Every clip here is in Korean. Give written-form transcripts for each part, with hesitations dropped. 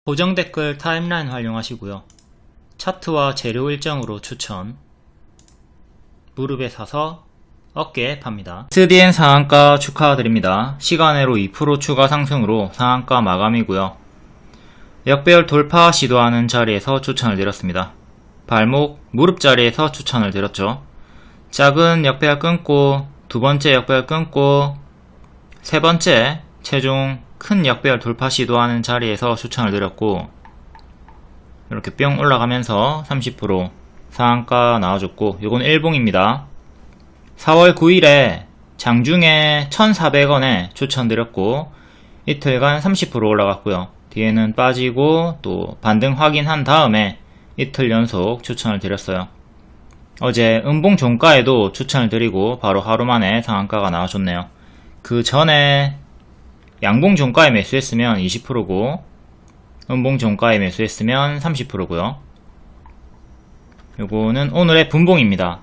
고정 댓글 타임라인 활용하시고요. 차트와 재료 일정으로 추천. 무릎에 사서 어깨에 팝니다. SDN 상한가 축하드립니다. 시간외로 2% 추가 상승으로 상한가 마감이고요. 역배열 돌파 시도하는 자리에서 추천을 드렸습니다. 발목, 무릎 자리에서 추천을 드렸죠. 작은 역배열 끊고, 두 번째 역배열 끊고, 세 번째 최종 큰 역배열 돌파 시도하는 자리에서 추천을 드렸고, 이렇게 뿅 올라가면서 30% 상한가 나와줬고, 요건 일봉입니다. 4월 9일에 장중에 1,400원에 추천드렸고, 이틀간 30% 올라갔고요. 뒤에는 빠지고 또 반등 확인한 다음에 이틀 연속 추천을 드렸어요. 어제 음봉 종가에도 추천을 드리고 바로 하루 만에 상한가가 나와줬네요. 그 전에 양봉 종가에 매수했으면 20%고 음봉 종가에 매수했으면 30%고요. 요거는 오늘의 분봉입니다.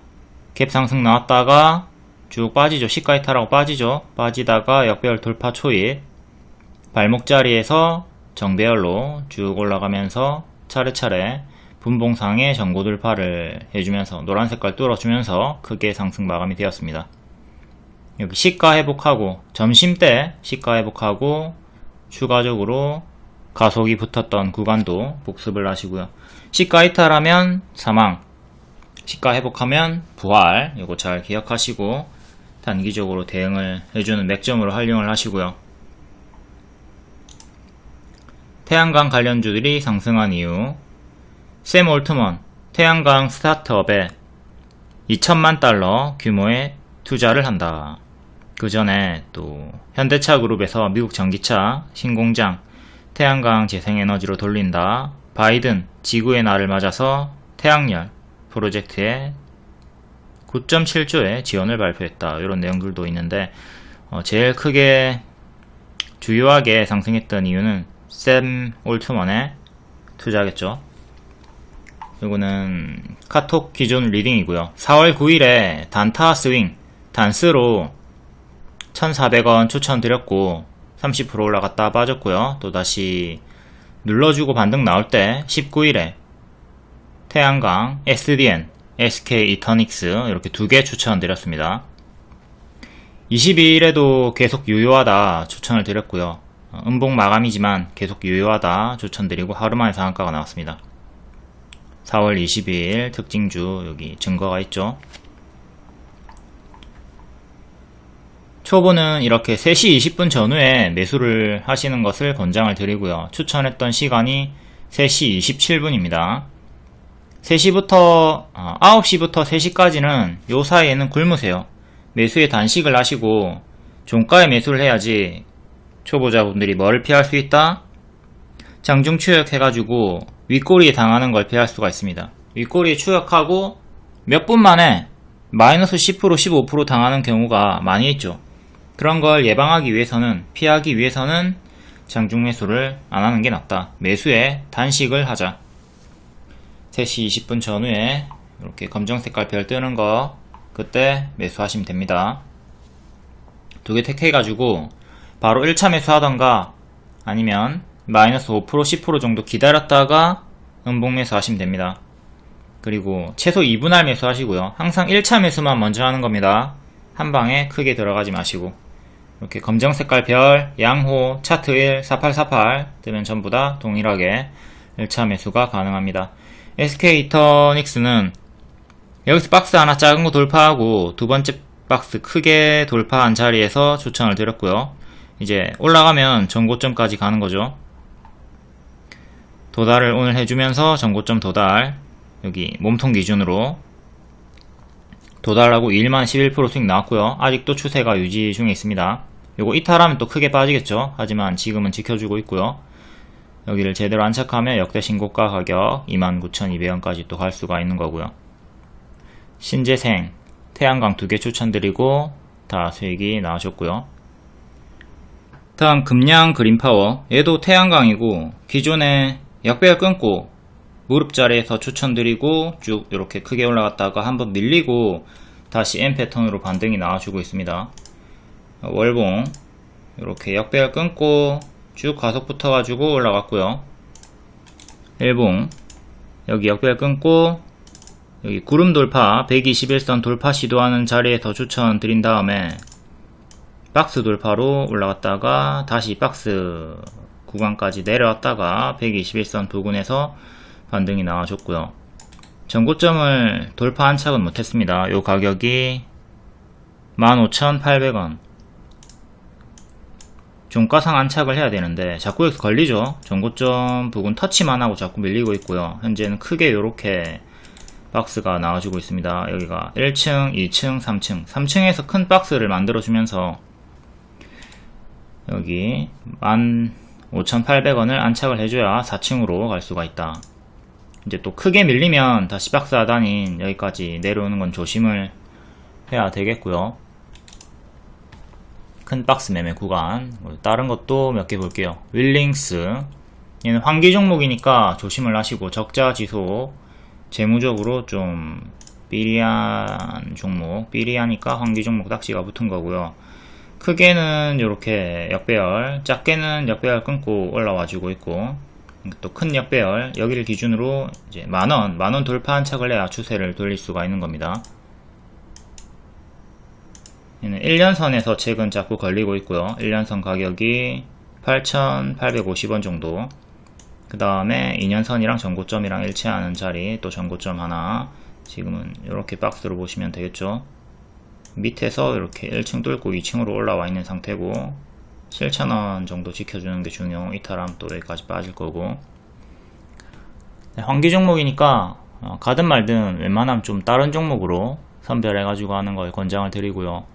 갭 상승 나왔다가 쭉 빠지죠. 시가 이탈하고 빠지죠. 빠지다가 역배열 돌파 초입, 발목 자리에서 정배열로 쭉 올라가면서 차례차례 분봉상의 전고 돌파를 해주면서 노란 색깔 뚫어주면서 크게 상승 마감이 되었습니다. 여기 시가 회복하고 점심때 시가 회복하고 추가적으로 가속이 붙었던 구간도 복습을 하시고요. 시가 이탈하면 사망, 시가 회복하면 부활, 이거 잘 기억하시고 단기적으로 대응을 해주는 맥점으로 활용을 하시고요. 태양광 관련주들이 상승한 이유, 샘 올트먼 태양광 스타트업에 2천만 달러 규모의 투자를 한다. 그 전에 또 현대차 그룹에서 미국 전기차 신공장 태양광 재생에너지로 돌린다. 바이든 지구의 날을 맞아서 태양열 프로젝트에 9.7조의 지원을 발표했다. 이런 내용들도 있는데 제일 크게 주요하게 상승했던 이유는 샘 올트먼에 투자하겠죠. 이거는 카톡 기존 리딩이고요. 4월 9일에 단타 스윙 단스로 1,400원 추천드렸고 30% 올라갔다 빠졌고요. 또다시 눌러주고 반등 나올 때 19일에 태양광, SDN, SK 이터닉스 이렇게 두 개 추천드렸습니다. 22일에도 계속 유효하다 추천을 드렸고요. 음봉 마감이지만 계속 유효하다 추천드리고 하루만에 상한가가 나왔습니다. 4월 22일 특징주 여기 증거가 있죠. 초보는 이렇게 3시 20분 전후에 매수를 하시는 것을 권장을 드리고요. 추천했던 시간이 3시 27분입니다. 9시부터 3시까지는 요 사이에는 굶으세요. 매수에 단식을 하시고 종가에 매수를 해야지 초보자분들이 뭐를 피할 수 있다? 장중 추격해가지고 윗꼬리에 당하는 걸 피할 수가 있습니다. 윗꼬리에 추격하고 몇 분 만에 마이너스 10% 15% 당하는 경우가 많이 있죠. 그런 걸 예방하기 위해서는, 피하기 위해서는 장중 매수를 안 하는 게 낫다. 매수에 단식을 하자. 3시 20분 전후에 이렇게 검정 색깔 별 뜨는 거 그때 매수하시면 됩니다. 두 개 택해가지고 바로 1차 매수하던가 아니면 마이너스 5% 10% 정도 기다렸다가 음봉 매수 하시면 됩니다. 그리고 최소 2분할 매수 하시고요. 항상 1차 매수만 먼저 하는 겁니다. 한 방에 크게 들어가지 마시고 이렇게 검정 색깔 별, 양호, 차트 1, 4848 뜨면 전부 다 동일하게 1차 매수가 가능합니다. SK 이터닉스는 여기서 박스 하나 작은 거 돌파하고 두 번째 박스 크게 돌파한 자리에서 추천을 드렸고요. 이제 올라가면 전고점까지 가는 거죠. 도달을 오늘 해주면서 전고점 도달, 여기 몸통 기준으로 도달하고 2일만 11% 수익 나왔고요. 아직도 추세가 유지 중에 있습니다. 요거 이탈하면 또 크게 빠지겠죠. 하지만 지금은 지켜주고 있고요. 여기를 제대로 안착하면 역대 신고가 가격 29,200원까지 또 갈 수가 있는 거고요. 신재생, 태양광 두 개 추천드리고 다 수익이 나와줬고요. 다음 금양 그린파워, 얘도 태양광이고 기존에 역배열 끊고 무릎 자리에서 추천드리고 쭉 이렇게 크게 올라갔다가 한번 밀리고 다시 M 패턴으로 반등이 나와주고 있습니다. 월봉 이렇게 역배열 끊고 쭉 가속 붙어가지고 올라갔고요. 일봉 여기 역별 끊고 여기 구름 돌파 121선 돌파 시도하는 자리에서 추천 드린 다음에 박스 돌파로 올라갔다가 다시 박스 구간까지 내려왔다가 121선 부근에서 반등이 나와줬고요. 전고점을 돌파 안착은 못했습니다. 요 가격이 15,800원. 종가상 안착을 해야 되는데 자꾸 여기서 걸리죠. 전고점 부근 터치만 하고 자꾸 밀리고 있고요. 현재는 크게 요렇게 박스가 나와주고 있습니다. 여기가 1층, 2층, 3층 3층에서 큰 박스를 만들어 주면서 여기 15,800원을 안착을 해줘야 4층으로 갈 수가 있다. 이제 또 크게 밀리면 다시 박스 하단인 여기까지 내려오는 건 조심을 해야 되겠고요. 큰 박스 매매 구간 다른 것도 몇 개 볼게요. 윌링스 얘는 환기 종목이니까 조심을 하시고 적자 지수 재무적으로 좀 삐리한 종목, 삐리하니까 환기 종목 딱지가 붙은 거고요. 크게는 이렇게 역배열, 작게는 역배열 끊고 올라와 주고 있고 또 큰 역배열 여기를 기준으로 이제 만원 돌파 안착을 해야 추세를 돌릴 수가 있는 겁니다. 얘는 1년선에서 최근 자꾸 걸리고 있고요. 1년선 가격이 8,850원 정도. 그 다음에 2년선이랑 전고점이랑 일치하는 자리 또 전고점 하나. 지금은 이렇게 박스로 보시면 되겠죠. 밑에서 이렇게 1층 뚫고 2층으로 올라와 있는 상태고 7,000원 정도 지켜주는 게 중요. 이탈하면 또 여기까지 빠질 거고. 환기 종목이니까 가든 말든 웬만하면 좀 다른 종목으로 선별해 가지고 하는 걸 권장을 드리고요.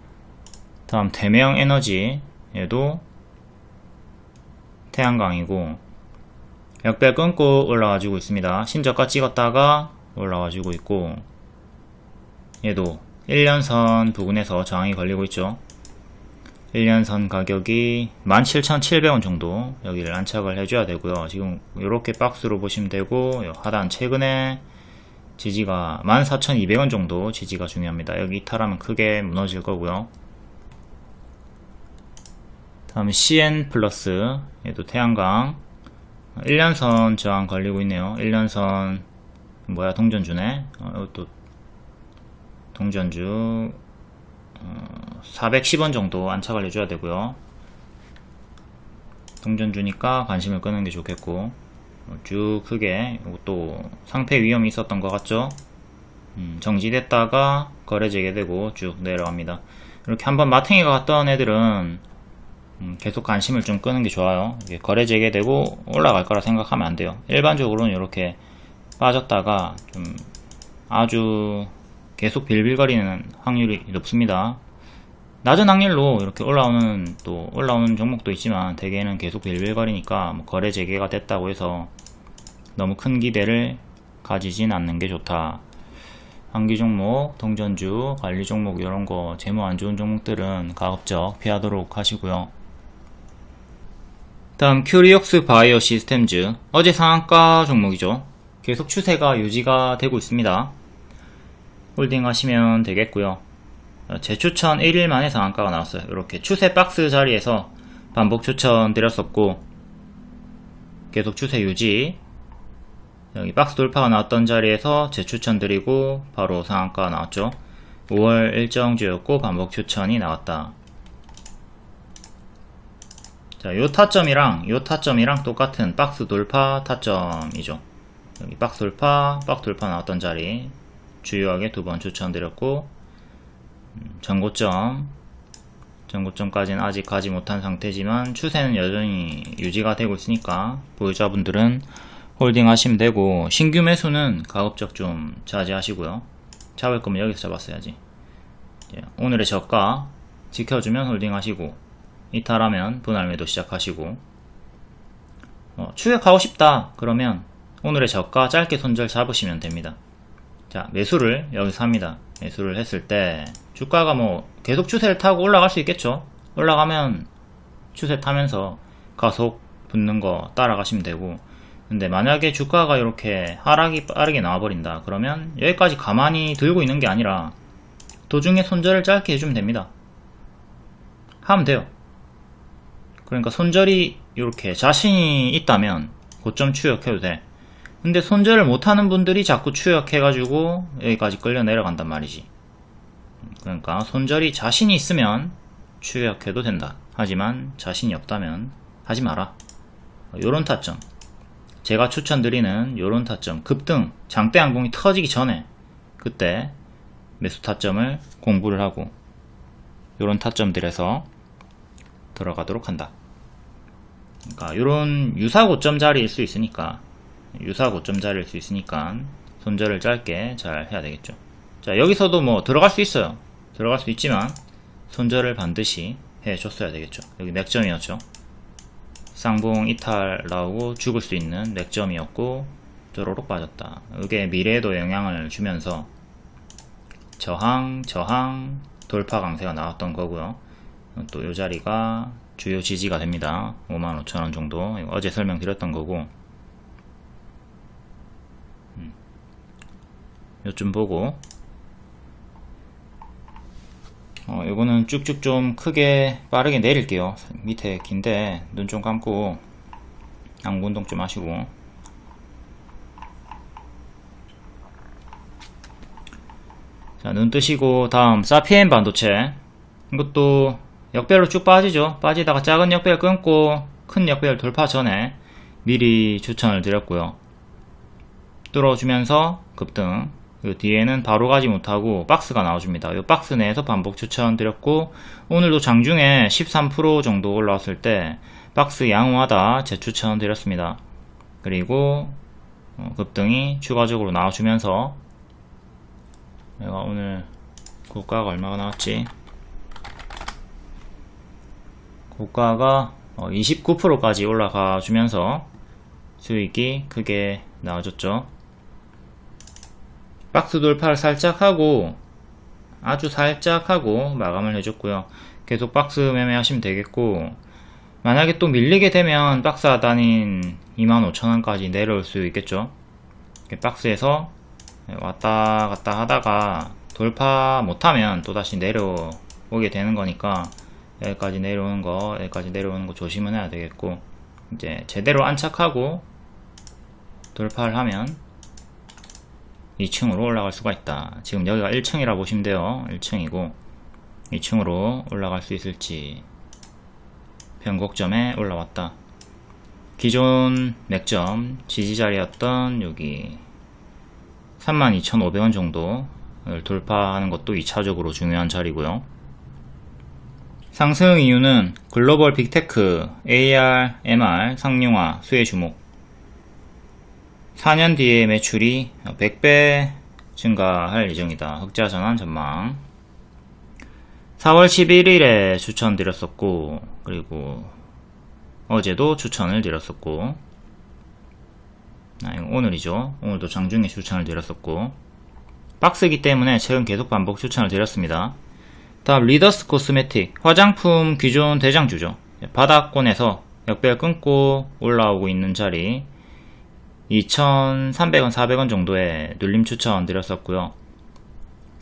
다음 대명 에너지 얘도 태양광이고 역배 끊고 올라와주고 있습니다. 신저가 찍었다가 올라와주고 있고 얘도 1년선 부근에서 저항이 걸리고 있죠. 1년선 가격이 17,700원 정도 여기를 안착을 해줘야 되고요. 지금 이렇게 박스로 보시면 되고 하단 최근에 지지가 14,200원 정도 지지가 중요합니다. 여기 이탈하면 크게 무너질 거고요. 다음에 CN 플러스 얘도 태양광 1년선 저항 걸리고 있네요. 1년선 뭐야 동전주네. 이것도 동전주 410원 정도 안착을 해줘야 되고요. 동전주니까 관심을 끄는 게 좋겠고 쭉 크게 이것도 상패 위험이 있었던 것 같죠. 정지됐다가 거래 재개되고 쭉 내려갑니다. 이렇게 한번 마탱이가 갔던 애들은 계속 관심을 좀 끄는 게 좋아요. 이게 거래 재개되고 올라갈 거라 생각하면 안 돼요. 일반적으로는 이렇게 빠졌다가 좀 아주 계속 빌빌거리는 확률이 높습니다. 낮은 확률로 이렇게 올라오는 종목도 있지만 대개는 계속 빌빌거리니까 뭐 거래 재개가 됐다고 해서 너무 큰 기대를 가지진 않는 게 좋다. 환기 종목, 동전주, 관리 종목 이런 거 재무 안 좋은 종목들은 가급적 피하도록 하시고요. 다음 큐리옥스 바이오 시스템즈 어제 상한가 종목이죠. 계속 추세가 유지가 되고 있습니다. 홀딩 하시면 되겠고요. 재추천 1일 만에 상한가가 나왔어요. 이렇게 추세 박스 자리에서 반복 추천 드렸었고 계속 추세 유지. 여기 박스 돌파가 나왔던 자리에서 재추천 드리고 바로 상한가가 나왔죠. 5월 일정주였고 반복 추천이 나왔다. 자, 요 타점이랑 똑같은 박스 돌파 타점이죠. 여기 박스 돌파 나왔던 자리 주요하게 두 번 추천드렸고 전고점까지는 아직 가지 못한 상태지만 추세는 여전히 유지가 되고 있으니까 보유자분들은 홀딩 하시면 되고 신규 매수는 가급적 좀 자제하시고요. 잡을 거면 여기서 잡았어야지. 오늘의 저가 지켜주면 홀딩 하시고 이탈하면 분할 매도 시작하시고 추격하고 싶다 그러면 오늘의 저가 짧게 손절 잡으시면 됩니다. 자, 매수를 여기서 합니다. 매수를 했을 때 주가가 뭐 계속 추세를 타고 올라갈 수 있겠죠. 올라가면 추세 타면서 가속 붙는 거 따라가시면 되고 근데 만약에 주가가 이렇게 하락이 빠르게 나와버린다 그러면 여기까지 가만히 들고 있는 게 아니라 도중에 손절을 짧게 해주면 됩니다. 하면 돼요. 그러니까 손절이 이렇게 자신이 있다면 고점 추격해도 돼. 근데 손절을 못하는 분들이 자꾸 추격해가지고 여기까지 끌려 내려간단 말이지. 그러니까 손절이 자신이 있으면 추격해도 된다. 하지만 자신이 없다면 하지 마라. 요런 타점, 제가 추천드리는 요런 타점, 급등 장대 항공이 터지기 전에 그때 매수 타점을 공부를 하고 요런 타점들에서 들어가도록 한다. 그러니까 요런 유사 고점 자리일 수 있으니까 손절을 짧게 잘 해야 되겠죠. 자, 여기서도 뭐 들어갈 수 있어요. 들어갈 수 있지만 손절을 반드시 해줬어야 되겠죠. 여기 맥점이었죠. 쌍봉 이탈 나오고 죽을 수 있는 맥점이었고 쪼로록 빠졌다. 이게 미래에도 영향을 주면서 저항 돌파 강세가 나왔던 거고요. 또 이 자리가 주요 지지가 됩니다. 55,000원 정도. 이거 어제 설명드렸던 거고, 요쯤 보고 요거는 쭉쭉 좀 크게 빠르게 내릴게요. 밑에 긴데 눈 좀 감고 안구 운동 좀 하시고. 자, 눈 뜨시고 다음 사피엔 반도체, 이것도 역배열로 쭉 빠지죠. 빠지다가 작은 역배열 끊고 큰 역배열 돌파 전에 미리 추천을 드렸고요. 뚫어주면서 급등, 그 뒤에는 바로 가지 못하고 박스가 나와줍니다. 이 박스 내에서 반복 추천 드렸고, 오늘도 장중에 13% 정도 올라왔을 때 박스 양호하다 재추천 드렸습니다. 그리고 급등이 추가적으로 나와주면서, 내가 오늘 고가가 얼마가 나왔지? 고가가 29%까지 올라가 주면서 수익이 크게 나와줬죠. 박스 돌파를 살짝 하고, 아주 살짝 하고 마감을 해줬고요. 계속 박스 매매 하시면 되겠고, 만약에 또 밀리게 되면 박스 하단인 25,000원까지 내려올 수 있겠죠. 박스에서 왔다 갔다 하다가 돌파 못하면 또다시 내려오게 되는 거니까, 여기까지 내려오는 거 조심은 해야 되겠고, 이제 제대로 안착하고 돌파를 하면 2층으로 올라갈 수가 있다. 지금 여기가 1층이라 보시면 돼요. 1층이고 2층으로 올라갈 수 있을지. 변곡점에 올라왔다. 기존 맥점 지지자리였던 여기 32,500원 정도를 돌파하는 것도 2차적으로 중요한 자리고요. 상승 이유는 글로벌 빅테크, AR, MR, 상용화, 수혜 주목. 4년 뒤에 매출이 100배 증가할 예정이다. 흑자 전환 전망. 4월 11일에 추천드렸었고, 그리고 어제도 추천을 드렸었고, 이거 오늘이죠. 오늘도 장중에 추천을 드렸었고, 박스기 때문에 최근 계속 반복 추천을 드렸습니다. 다음 리더스 코스메틱, 화장품 기존 대장주죠. 바닥권에서 역배열 끊고 올라오고 있는 자리 2,300원, 400원 정도에 눌림 추천 드렸었고요.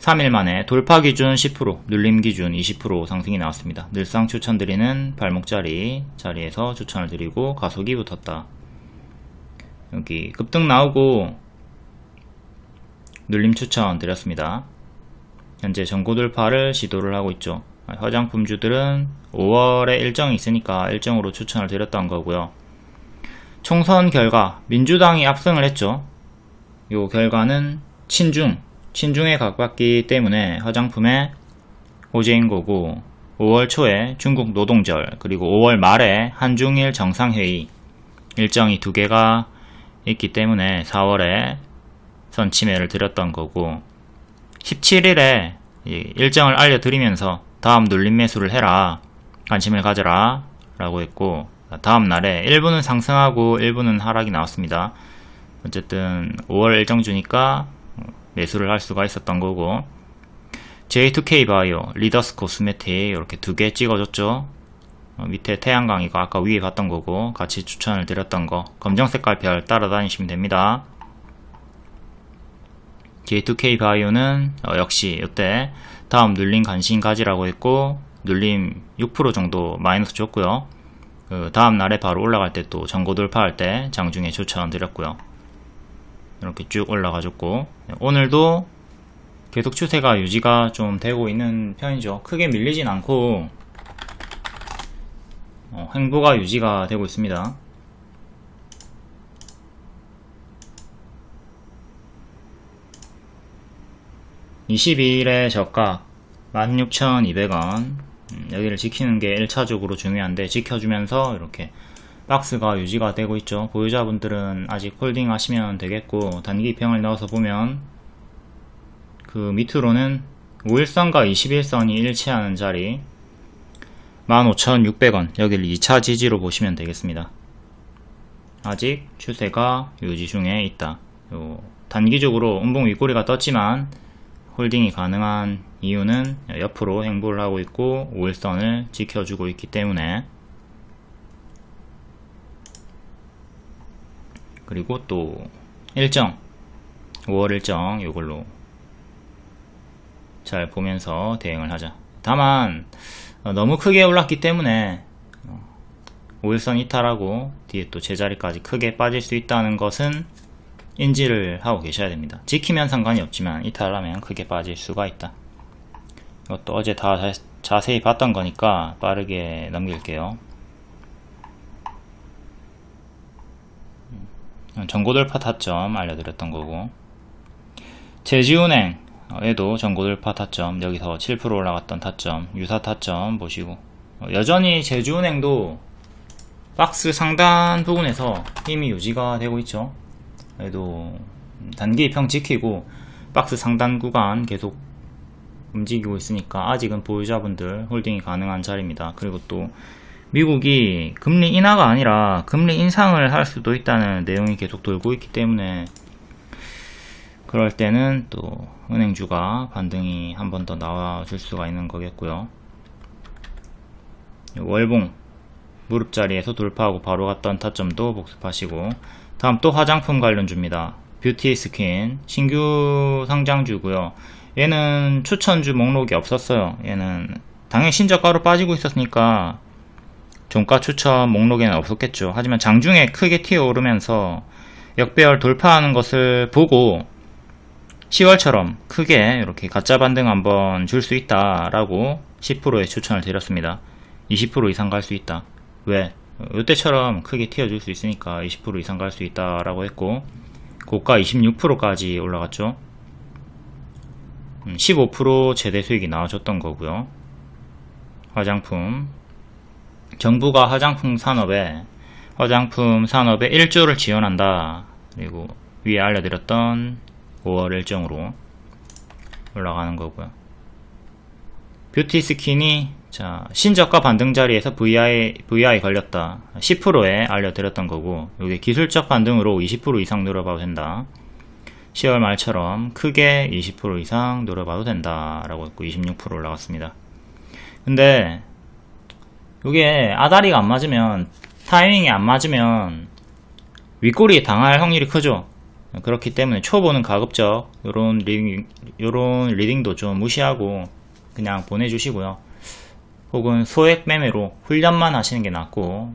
3일 만에 돌파 기준 10%, 눌림 기준 20% 상승이 나왔습니다. 늘상 추천드리는 발목자리 자리에서 추천을 드리고 가속이 붙었다. 여기 급등 나오고 눌림 추천 드렸습니다. 현재 전고 돌파를 시도를 하고 있죠. 화장품주들은 5월에 일정이 있으니까 일정으로 추천을 드렸던 거고요. 총선 결과 민주당이 압승을 했죠. 요 결과는 친중에 가깝기 때문에 화장품에 호재인 거고, 5월 초에 중국 노동절, 그리고 5월 말에 한중일 정상회의 일정이 2개가 있기 때문에 4월에 선침해를 드렸던 거고, 17일에 일정을 알려드리면서 다음 눌림 매수를 해라, 관심을 가져라 라고 했고, 다음 날에 일부는 상승하고 일부는 하락이 나왔습니다. 어쨌든 5월 일정 주니까 매수를 할 수가 있었던 거고, J2K 바이오, 리더스 코스메틱 이렇게 2개 찍어줬죠. 밑에 태양광이가 아까 위에 봤던 거고 같이 추천을 드렸던 거, 검정 색깔 별 따라다니시면 됩니다. J2K 바이오는 역시 이때 다음 눌림 관심 가지라고 했고, 눌림 6% 정도 마이너스 줬고요. 그 다음 날에 바로 올라갈 때 또 전고 돌파할 때 장중에 추천 드렸고요. 이렇게 쭉 올라가줬고, 오늘도 계속 추세가 유지가 좀 되고 있는 편이죠. 크게 밀리진 않고 행보가 유지가 되고 있습니다. (22일에) 저가 16,200원, 여기를 지키는 게 1차적으로 중요한데 지켜주면서 이렇게 박스가 유지가 되고 있죠. 보유자분들은 아직 홀딩 하시면 되겠고, 단기평을 넣어서 보면 그 밑으로는 5일선과 21선이 일치하는 자리 15,600원, 여기를 2차 지지로 보시면 되겠습니다. 아직 추세가 유지 중에 있다. 단기적으로 음봉 윗꼬리가 떴지만 홀딩이 가능한 이유는 옆으로 행보를 하고 있고 5일선을 지켜주고 있기 때문에, 그리고 또 일정 5월 일정 이걸로 잘 보면서 대응을 하자. 다만 너무 크게 올랐기 때문에 5일선 이탈하고 뒤에 또 제자리까지 크게 빠질 수 있다는 것은 인지를 하고 계셔야 됩니다. 지키면 상관이 없지만 이탈하면 크게 빠질 수가 있다. 이것도 어제 다 자세히 봤던 거니까 빠르게 넘길게요. 전고돌파 타점 알려드렸던 거고, 제주은행 얘도 전고돌파 타점, 여기서 7% 올라갔던 타점, 유사 타점 보시고, 여전히 제주은행도 박스 상단 부분에서 힘이 유지가 되고 있죠. 얘도 단기 평 지키고 박스 상단 구간 계속 움직이고 있으니까 아직은 보유자분들 홀딩이 가능한 자리입니다. 그리고 또 미국이 금리 인하가 아니라 금리 인상을 할 수도 있다는 내용이 계속 돌고 있기 때문에, 그럴 때는 또 은행주가 반등이 한 번 더 나와줄 수가 있는 거겠고요. 월봉 무릎자리에서 돌파하고 바로 갔던 타점도 복습하시고, 다음 또 화장품 관련주입니다. 뷰티 스킨 신규 상장주고요. 얘는 추천주 목록이 없었어요. 얘는 당연히 신저가로 빠지고 있었으니까 종가 추천 목록에는 없었겠죠. 하지만 장중에 크게 튀어오르면서 역배열 돌파하는 것을 보고 10월처럼 크게 이렇게 가짜 반등 한번 줄 수 있다라고 10%의 추천을 드렸습니다. 20% 이상 갈 수 있다. 왜? 이때처럼 크게 튀어줄 수 있으니까 20% 이상 갈 수 있다라고 했고, 고가 26%까지 올라갔죠. 15% 최대 수익이 나와줬던 거고요. 화장품, 정부가 화장품 산업에 1조를 지원한다. 그리고 위에 알려드렸던 5월 일정으로 올라가는 거고요. 뷰티 스킨이 신저가 반등 자리에서 VI 걸렸다. 10%에 알려드렸던 거고, 이게 기술적 반등으로 20% 이상 노려봐도 된다. 10월 말처럼 크게 20% 이상 노려봐도 된다 라고 했고 26% 올라갔습니다. 근데 이게 아다리가 안 맞으면, 타이밍이 안 맞으면 윗꼬리에 당할 확률이 크죠. 그렇기 때문에 초보는 가급적 요런 리딩도 좀 무시하고 그냥 보내주시고요. 혹은 소액 매매로 훈련만 하시는 게 낫고,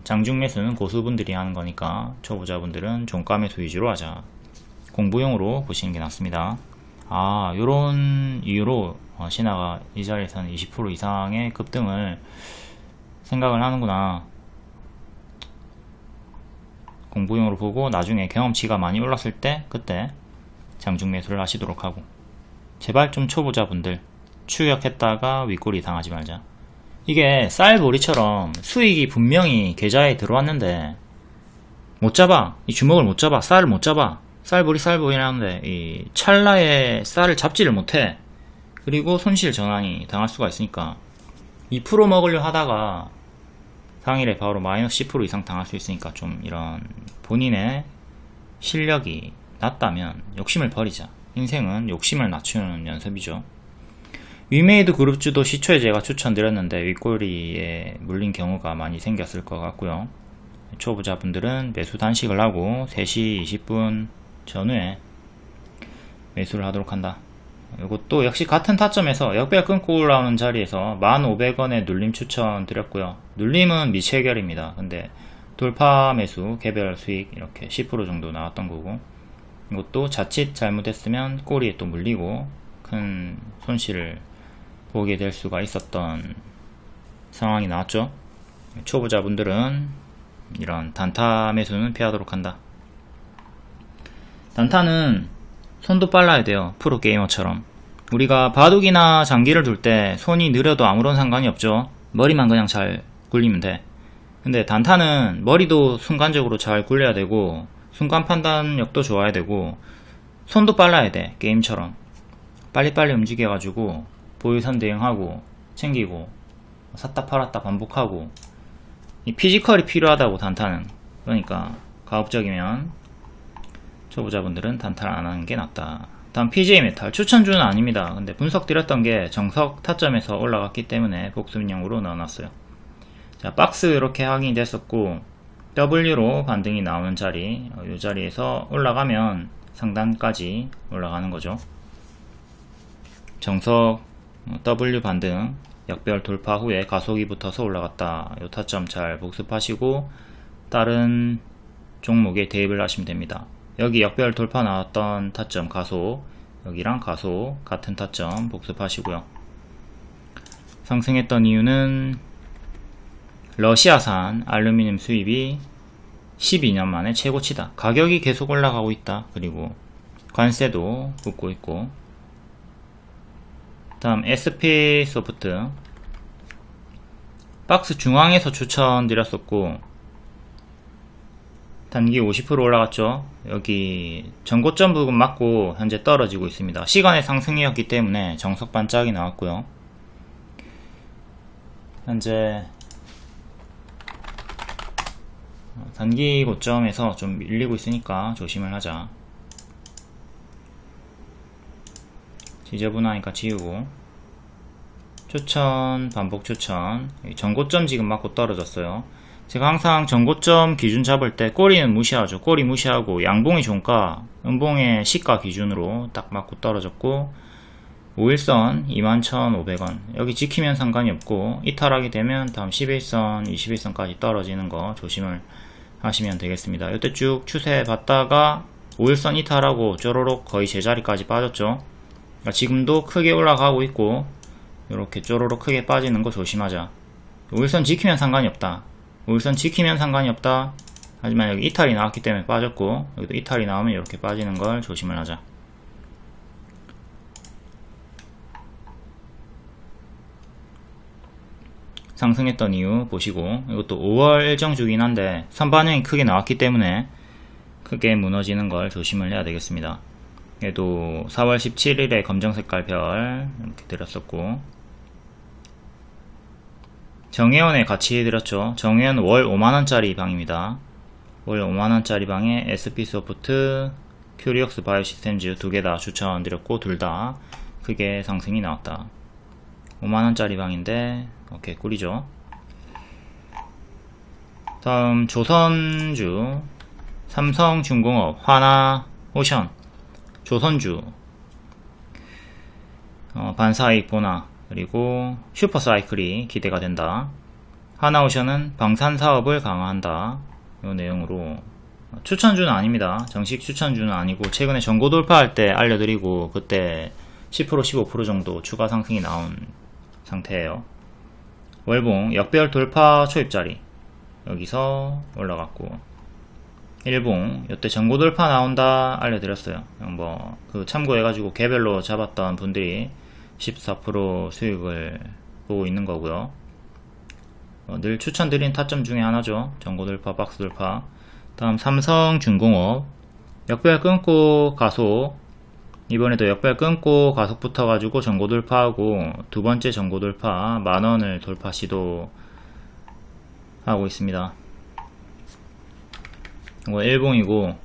장중 매수는 고수분들이 하는 거니까 초보자분들은 종가 매수 위주로 하자. 공부용으로 보시는 게 낫습니다. 요런 이유로 신화가 이 자리에서는 20% 이상의 급등을 생각을 하는구나. 공부용으로 보고 나중에 경험치가 많이 올랐을 때 그때 장중 매수를 하시도록 하고, 제발 좀 초보자분들 추격했다가 윗꼬리 당하지 말자. 이게 쌀보리처럼 수익이 분명히 계좌에 들어왔는데 못 잡아. 이 주먹을 못 잡아. 쌀을 못 잡아. 쌀보리 하는데 이 찰나에 쌀을 잡지를 못해. 그리고 손실 전환이 당할 수가 있으니까 2% 먹으려 하다가 당일에 바로 마이너스 10% 이상 당할 수 있으니까, 좀 이런 본인의 실력이 낮다면 욕심을 버리자. 인생은 욕심을 낮추는 연습이죠. 위메이드 그룹주도 시초에 제가 추천드렸는데 윗꼬리에 물린 경우가 많이 생겼을 것 같고요. 초보자분들은 매수 단식을 하고 3시 20분 전후에 매수를 하도록 한다. 이것도 역시 같은 타점에서 역배열 끊고 올라오는 자리에서 1,500원에 눌림 추천 드렸고요. 눌림은 미체결입니다. 근데 돌파 매수, 개별 수익 이렇게 10% 정도 나왔던 거고, 이것도 자칫 잘못했으면 꼬리에 또 물리고 큰 손실을 보게 될 수가 있었던 상황이 나왔죠. 초보자분들은 이런 단타 매수는 피하도록 한다. 단타는 손도 빨라야 돼요. 프로게이머처럼. 우리가 바둑이나 장기를 둘 때 손이 느려도 아무런 상관이 없죠. 머리만 그냥 잘 굴리면 돼. 근데 단타는 머리도 순간적으로 잘 굴려야 되고 순간 판단력도 좋아야 되고 손도 빨라야 돼. 게임처럼 빨리빨리 움직여가지고 보유선 대응하고 챙기고 샀다 팔았다 반복하고 이 피지컬이 필요하다고 단타는. 그러니까 가급적이면 초보자분들은 단타를 안하는 게 낫다. 다음 PJ 메탈 추천주는 아닙니다. 근데 분석 드렸던 게 정석 타점에서 올라갔기 때문에 복습용으로 넣어놨어요. 자, 박스 이렇게 확인이 됐었고 W로 반등이 나오는 자리, 이 자리에서 올라가면 상단까지 올라가는 거죠. 정석 W 반등 역별 돌파 후에 가속이 붙어서 올라갔다. 이 타점 잘 복습하시고 다른 종목에 대입을 하시면 됩니다. 여기 역별 돌파 나왔던 타점 가속, 여기랑 가속 같은 타점 복습하시고요. 상승했던 이유는 러시아산 알루미늄 수입이 12년 만에 최고치다. 가격이 계속 올라가고 있다. 그리고 관세도 붙고 있고. 다음 SP소프트 박스 중앙에서 추천드렸었고 단기 50% 올라갔죠. 여기 전고점 부분 맞고 현재 떨어지고 있습니다. 시간의 상승이었기 때문에 정석 반짝이 나왔고요. 현재 단기 고점에서 좀 밀리고 있으니까 조심을 하자. 지저분하니까 지우고. 추천 반복 추천. 전고점 지금 맞고 떨어졌어요. 제가 항상 전고점 기준 잡을 때 꼬리는 무시하죠. 꼬리 무시하고 양봉이 종가, 음봉의 시가 기준으로 딱 맞고 떨어졌고 5일선 21,500원 여기 지키면 상관이 없고 이탈하게 되면 다음 11선, 21선까지 떨어지는 거 조심을 하시면 되겠습니다. 이때 쭉 추세 봤다가 5일선 이탈하고 쪼로록 거의 제자리까지 빠졌죠. 그러니까 지금도 크게 올라가고 있고 이렇게 쪼로록 크게 빠지는 거 조심하자. 5일선 지키면 상관이 없다. 5일선 지키면 상관이 없다. 하지만 여기 이탈이 나왔기 때문에 빠졌고 여기도 이탈이 나오면 이렇게 빠지는 걸 조심을 하자. 상승했던 이유 보시고 이것도 5월 일정주긴 한데 선반영이 크게 나왔기 때문에 크게 무너지는 걸 조심을 해야 되겠습니다. 얘도 4월 17일에 검정색깔 별 이렇게 드렸었고 정혜원에 같이 해드렸죠. 정혜원 월 5만원짜리 방입니다. 월 5만원짜리 방에 SP소프트, 큐리옥스 바이오시스템즈 두 개 다 추천드렸고 둘 다 크게 상승이 나왔다. 5만원짜리 방인데 오케이 꿀이죠. 다음 조선주 삼성중공업, 하나오션, 조선주 반사이익 보나 그리고 슈퍼사이클이 기대가 된다. 하나오션은 방산사업을 강화한다. 이 내용으로 추천주는 아닙니다. 정식 추천주는 아니고 최근에 전고 돌파할 때 알려드리고 그때 10% 15% 정도 추가 상승이 나온 상태예요. 월봉 역별 돌파 초입자리 여기서 올라갔고 일봉 이때 전고 돌파 나온다 알려드렸어요. 뭐 그 참고해가지고 개별로 잡았던 분들이 14% 수익을 보고 있는 거고요. 늘 추천드린 타점 중에 하나죠. 전고 돌파, 박스 돌파. 다음 삼성중공업 역별 끊고 가속. 이번에도 역별 끊고 가속 붙어가지고 전고 돌파하고 두 번째 전고 돌파 만원을 돌파 시도 하고 있습니다. 이거 일봉이고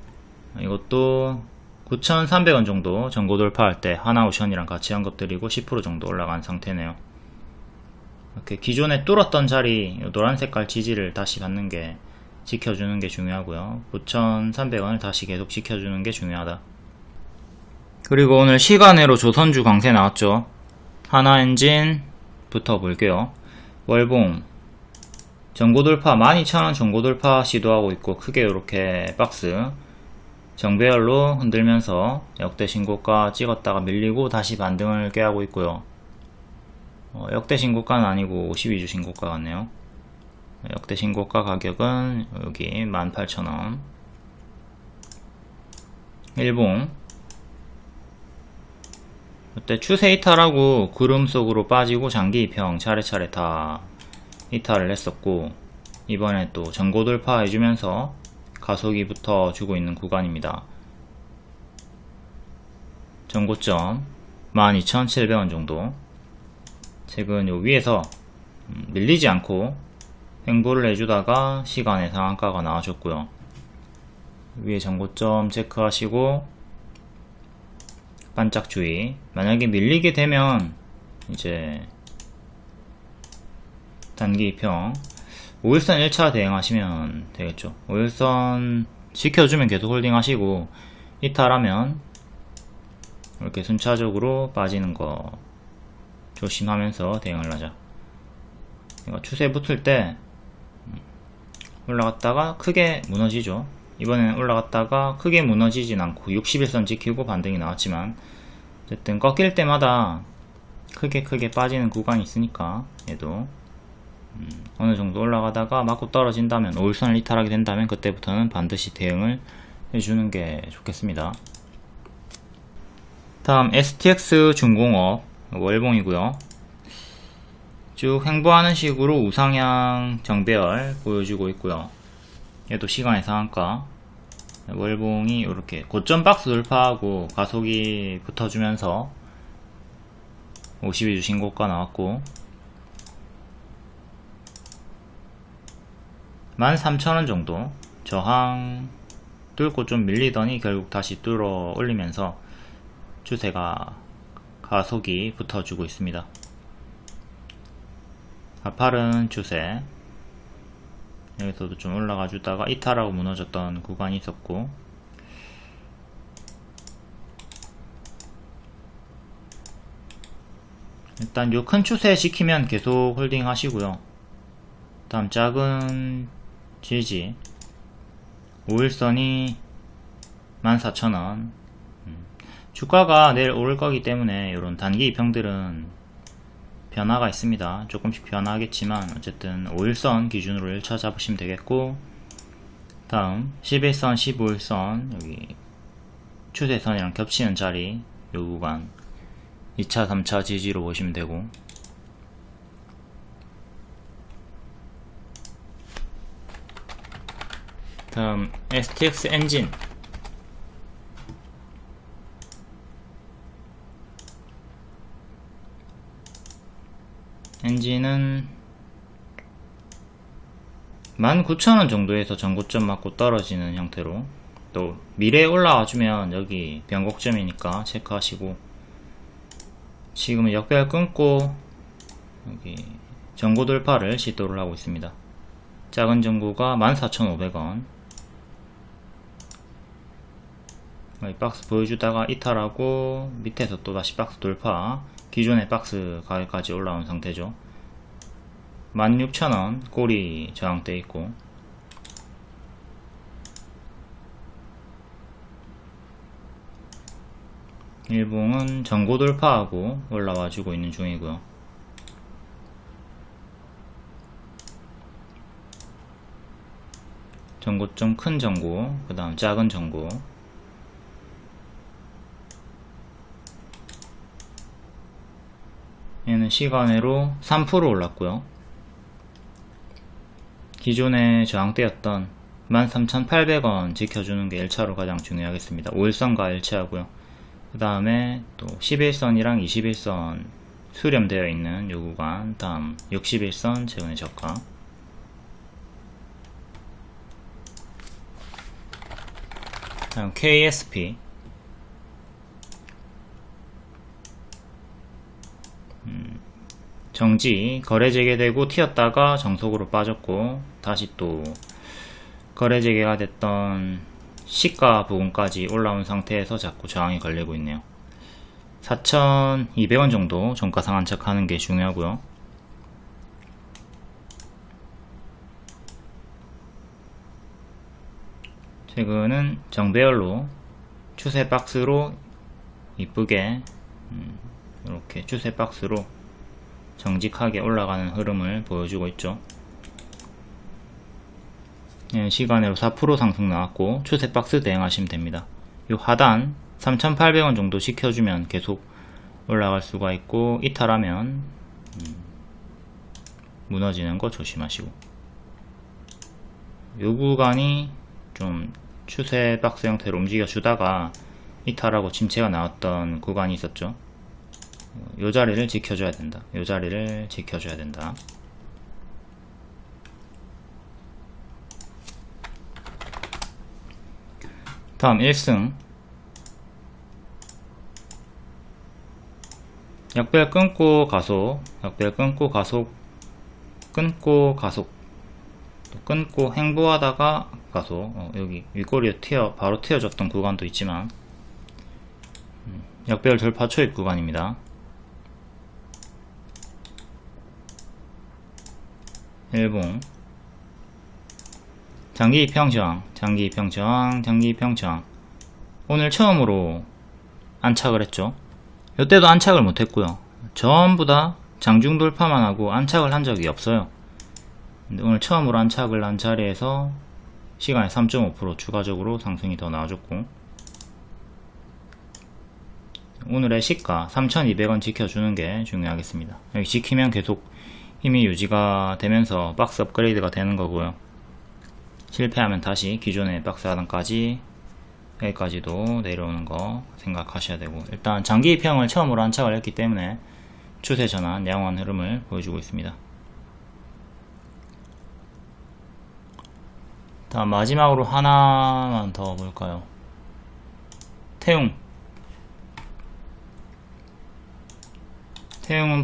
이것도 9,300원 정도 전고 돌파할 때 하나오션이랑 같이 한 것들이고 10% 정도 올라간 상태네요. 이렇게 기존에 뚫었던 자리 노란 색깔 지지를 다시 받는 게 지켜주는 게 중요하고요. 9,300원을 다시 계속 지켜주는 게 중요하다. 그리고 오늘 시간으로 조선주 강세 나왔죠. 하나엔진부터 볼게요. 월봉 전고돌파 12,000원 전고돌파 시도하고 있고 크게 이렇게 박스 정배열로 흔들면서 역대 신고가 찍었다가 밀리고 다시 반등을 꾀하고 있고요. 역대 신고가는 아니고 52주 신고가 같네요. 역대 신고가 가격은 여기 18,000원. 일봉 이때 추세 이탈하고 구름 속으로 빠지고 장기 입형 차례차례 다 이탈을 했었고, 이번에 또 전고 돌파 해주면서 가속이 붙어주고 있는 구간입니다. 전고점 12,700원 정도. 최근 요 위에서 밀리지 않고 횡보를 해주다가 시간에 상한가가 나와줬고요. 위에 전고점 체크하시고 반짝 주의. 만약에 밀리게 되면 이제 단기 입형 5일선 1차 대응하시면 되겠죠. 5일선 지켜주면 계속 홀딩 하시고, 이탈하면 이렇게 순차적으로 빠지는 거 조심하면서 대응을 하자. 그러니까 추세 붙을 때 올라갔다가 크게 무너지죠. 이번에는 올라갔다가 크게 무너지진 않고 61선 지키고 반등이 나왔지만, 어쨌든 꺾일 때마다 크게 빠지는 구간이 있으니까 얘도 어느 정도 올라가다가 맞고 떨어진다면, 5일선을 이탈하게 된다면 그때부터는 반드시 대응을 해주는 게 좋겠습니다. 다음 STX 중공업 월봉이고요. 쭉 횡보하는 식으로 우상향 정배열 보여주고 있고요. 얘도 시간의 상한가. 월봉이 이렇게 고점 박스 돌파하고 가속이 붙어주면서 52주 신고가 나왔고, 13,000원 정도 저항 뚫고 좀 밀리더니 결국 다시 뚫어 올리면서 추세가 가속이 붙어주고 있습니다. 가파른 추세. 여기서도 좀 올라가 주다가 이탈하고 무너졌던 구간이 있었고, 일단 요 큰 추세 지키면 계속 홀딩 하시고요. 다음 작은 지지 5일선이 14,000원. 주가가 내일 오를 거기 때문에 이런 단기 입형들은 변화가 있습니다. 조금씩 변화하겠지만 어쨌든 5일선 기준으로 1차 잡으시면 되겠고, 다음 11선 15일선 여기 추세선이랑 겹치는 자리 요 구간 2차 3차 지지로 보시면 되고, 다음 STX 엔진. 엔진은 19,000원 정도에서 전고점 맞고 떨어지는 형태로, 또 미래에 올라와주면 여기 변곡점이니까 체크하시고, 지금은 역배열 끊고 여기 전고 돌파를 시도를 하고 있습니다. 작은 전고가 14,500원. 박스 보여주다가 이탈하고 밑에서 또 다시 박스 돌파, 기존의 박스 가격까지 올라온 상태죠. 16,000원 꼬리 저항돼 있고, 일봉은 전고 돌파하고 올라와 주고 있는 중이고요. 전고점 큰 전고, 그 다음 작은 전고. 얘는 시간으로 3% 올랐고요. 기존의 저항대였던 13,800원 지켜주는 게 1차로 가장 중요하겠습니다. 5일선과 일치하고요. 그 다음에 또 11선이랑 21선 수렴되어 있는 요 구간, 다음 61선 최근의 저가. 다음 KSP. 정지, 거래 재개되고 튀었다가 정석으로 빠졌고, 다시 또 거래 재개가 됐던 시가 부분까지 올라온 상태에서 자꾸 저항이 걸리고 있네요. 4,200원 정도 종가 상한착 하는 게 중요하고요. 최근은 정배열로 추세 박스로 이쁘게 이렇게 추세 박스로 정직하게 올라가는 흐름을 보여주고 있죠. 시간으로 4% 상승 나왔고 추세 박스 대응하시면 됩니다. 요 하단 3,800원 정도 지켜주면 계속 올라갈 수가 있고, 이탈하면 무너지는 거 조심하시고, 요 구간이 좀 추세 박스 형태로 움직여 주다가 이탈하고 침체가 나왔던 구간이 있었죠. 요 자리를 지켜줘야 된다. 요 자리를 지켜줘야 된다. 다음 1승 약별 끊고 가속, 약별 끊고 가속, 끊고 가속, 또 끊고 행보하다가 가속. 여기 윗꼬리에 바로 튀어졌던 구간도 있지만 약별 돌파 초입 구간입니다. 일봉 장기 이평저항, 장기 이평저항, 장기 이평저항. 오늘 처음으로 안착을 했죠. 이때도 안착을 못했고요. 전부 다 장중 돌파만 하고 안착을 한 적이 없어요. 근데 오늘 처음으로 안착을 한 자리에서 시간에 3.5% 추가적으로 상승이 더 나와줬고, 오늘의 시가 3,200원 지켜주는 게 중요하겠습니다. 여기 지키면 계속 힘이 유지가 되면서 박스 업그레이드가 되는 거고요. 실패하면 다시 기존의 박스 하단까지, 여기까지도 내려오는 거 생각하셔야 되고, 일단 장기 이평을 처음으로 안착을 했기 때문에 추세 전환, 양호한 흐름을 보여주고 있습니다. 다음 마지막으로 하나만 더 볼까요? 태웅은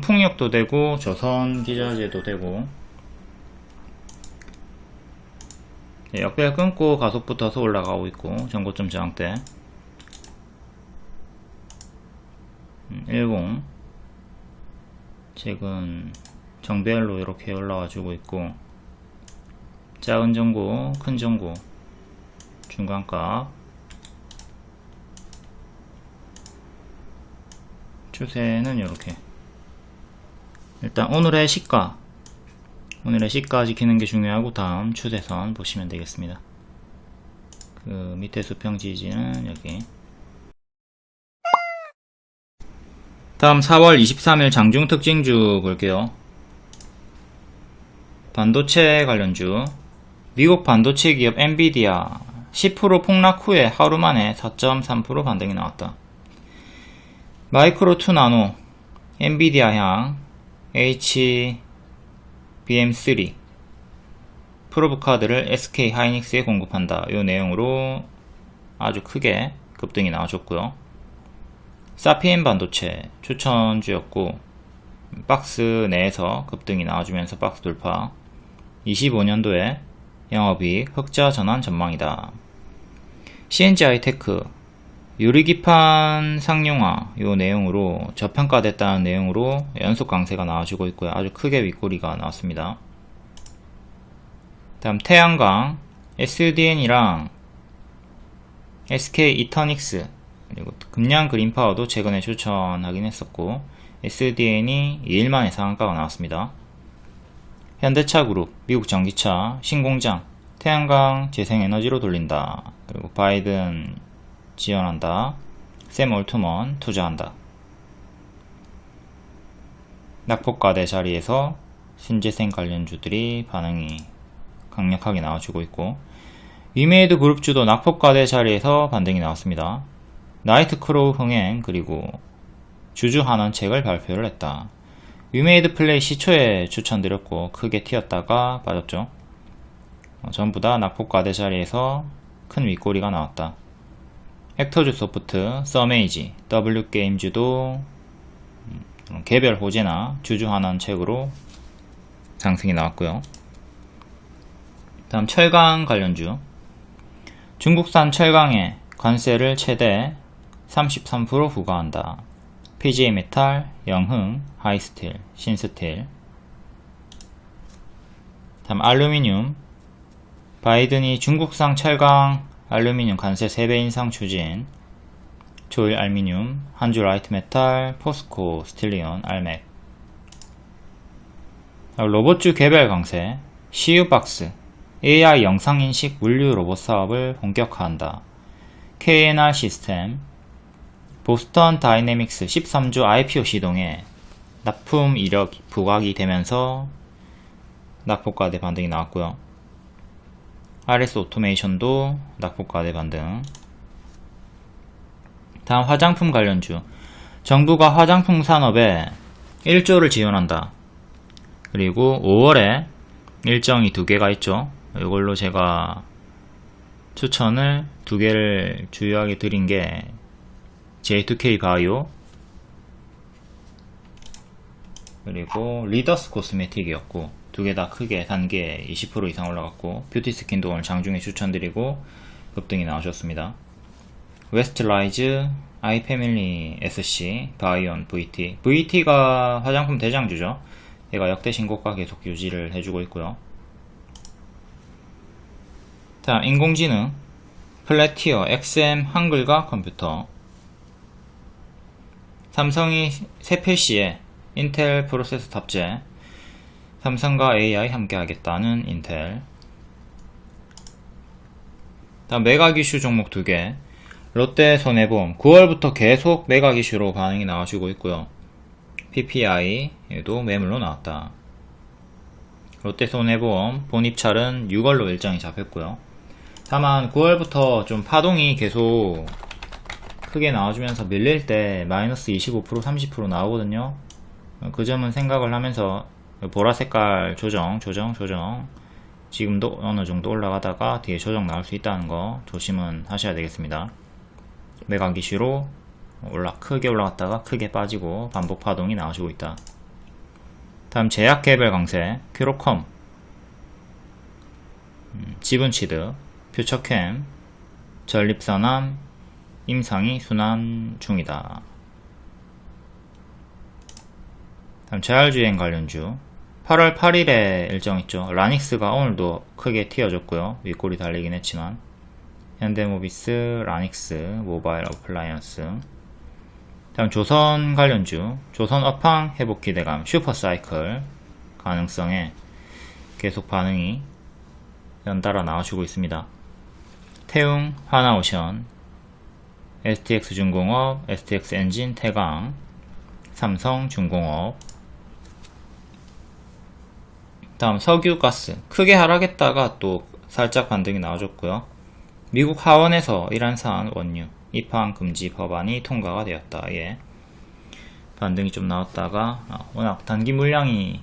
풍력도 되고 조선 기자재도 되고, 역별 끊고 가속 붙어서 올라가고 있고, 전고점 저항대 10 최근 정배열로 이렇게 올라와 주고 있고, 작은 전고, 큰 전고, 중간값, 추세는 이렇게. 일단 오늘의 시가 지키는 게 중요하고, 다음 추세선 보시면 되겠습니다. 그 밑에 수평 지지는 여기. 다음 4월 23일 장중 특징주 볼게요. 반도체 관련주. 미국 반도체 기업 엔비디아 10% 폭락 후에 하루 만에 4.3% 반등이 나왔다. 마이크로 2 나노 엔비디아향 HBM3 프로브 카드를 SK 하이닉스에 공급한다. 이 내용으로 아주 크게 급등이 나와줬고요. 사피엔 반도체 추천주였고, 박스 내에서 급등이 나와주면서 박스 돌파. 25년도에 영업이익 흑자 전환 전망이다. CNG 하이테크 유리기판 상용화, 요 내용으로 저평가됐다는 내용으로 연속 강세가 나와주고 있고요. 아주 크게 윗꼬리가 나왔습니다. 다음 태양광 SDN이랑 SK 이터닉스, 그리고 금양 그린파워도 최근에 추천하긴 했었고, SDN이 2일 만에 상한가가 나왔습니다. 현대차그룹 미국 전기차 신공장 태양광 재생에너지로 돌린다. 그리고 바이든 지원한다. 샘 올트먼 투자한다. 낙폭과대 자리에서 신재생 관련주들이 반응이 강력하게 나와주고 있고, 위메이드 그룹주도 낙폭과대 자리에서 반등이 나왔습니다. 나이트크로우 흥행, 그리고 주주환원책을 발표를 했다. 위메이드 플레이 시초에 추천드렸고 크게 튀었다가 빠졌죠. 전부 다 낙폭과대 자리에서 큰 윗꼬리가 나왔다. 헥터즈 소프트, 서메이지, W게임즈도 개별 호재나 주주환원책으로 상승이 나왔고요. 다음 철강 관련주. 중국산 철강에 관세를 최대 33% 부과한다. PG메탈, 영흥, 하이스틸, 신스틸. 다음 알루미늄. 바이든이 중국산 철강 알루미늄 관세 3배 인상 추진, 조일 알미늄, 한주 라이트 메탈, 포스코, 스틸리온, 알맥. 로봇주 개별 강세, CU박스, AI 영상인식 물류 로봇 사업을 본격화한다. KNR 시스템, 보스턴 다이내믹스 13주 IPO 시동에 납품 이력 부각이 되면서 낙폭과대 반등이 나왔고요. RS 오토메이션도 낙폭과대 반등. 다음 화장품 관련주, 정부가 화장품 산업에 1조를 지원한다. 그리고 5월에 일정이 2개가 있죠. 이걸로 제가 추천을 2개를 주요하게 드린 게 J2K 바이오 그리고 리더스 코스메틱이었고, 2개 다 크게 단계 20% 이상 올라갔고, 뷰티 스킨도 오늘 장중에 추천드리고 급등이 나오셨습니다. 웨스트라이즈, 아이패밀리 SC, 바이온, VT. VT가 화장품 대장주죠. 얘가 역대 신고가 계속 유지를 해주고 있고요. 자, 인공지능, 플래티어, XM 한글과 컴퓨터. 삼성이 새 PC에 인텔 프로세서 탑재, 삼성과 AI 함께 하겠다는 인텔. 다음 메가 기슈 종목 2개. 롯데 손해보험 9월부터 계속 메가 기슈로 반응이 나와주고 있고요. PPI에도 매물로 나왔다. 롯데 손해보험 본입찰은 6월로 일정이 잡혔고요. 다만 9월부터 좀 파동이 계속 크게 나와주면서 밀릴 때 마이너스 25% 30% 나오거든요. 그 점은 생각을 하면서 보라색깔 조정 지금도 어느정도 올라가다가 뒤에 조정 나올 수 있다는 거 조심은 하셔야 되겠습니다. 메가 기슈로 크게 올라갔다가 크게 빠지고 반복 파동이 나와주고 있다. 다음 제약 개별 강세, 큐로컴, 지분취득, 퓨처캠, 전립선암, 임상이 순환 중이다. 다음 재활주행 관련주, 8월 8일에 일정 있죠. 라닉스가 오늘도 크게 튀어줬고요. 윗골이 달리긴 했지만, 현대모비스, 라닉스, 모바일 어플라이언스. 다음 조선 관련주, 조선 업황 회복 기대감, 슈퍼사이클 가능성에 계속 반응이 연달아 나와주고 있습니다. 태웅, 하나오션, STX중공업, STX엔진, 태강, 삼성중공업. 다음 석유가스, 크게 하락했다가 또 살짝 반등이 나와줬고요. 미국 하원에서 이란산 원유 입항 금지 법안이 통과가 되었다. 예. 반등이 좀 나왔다가 워낙 단기 물량이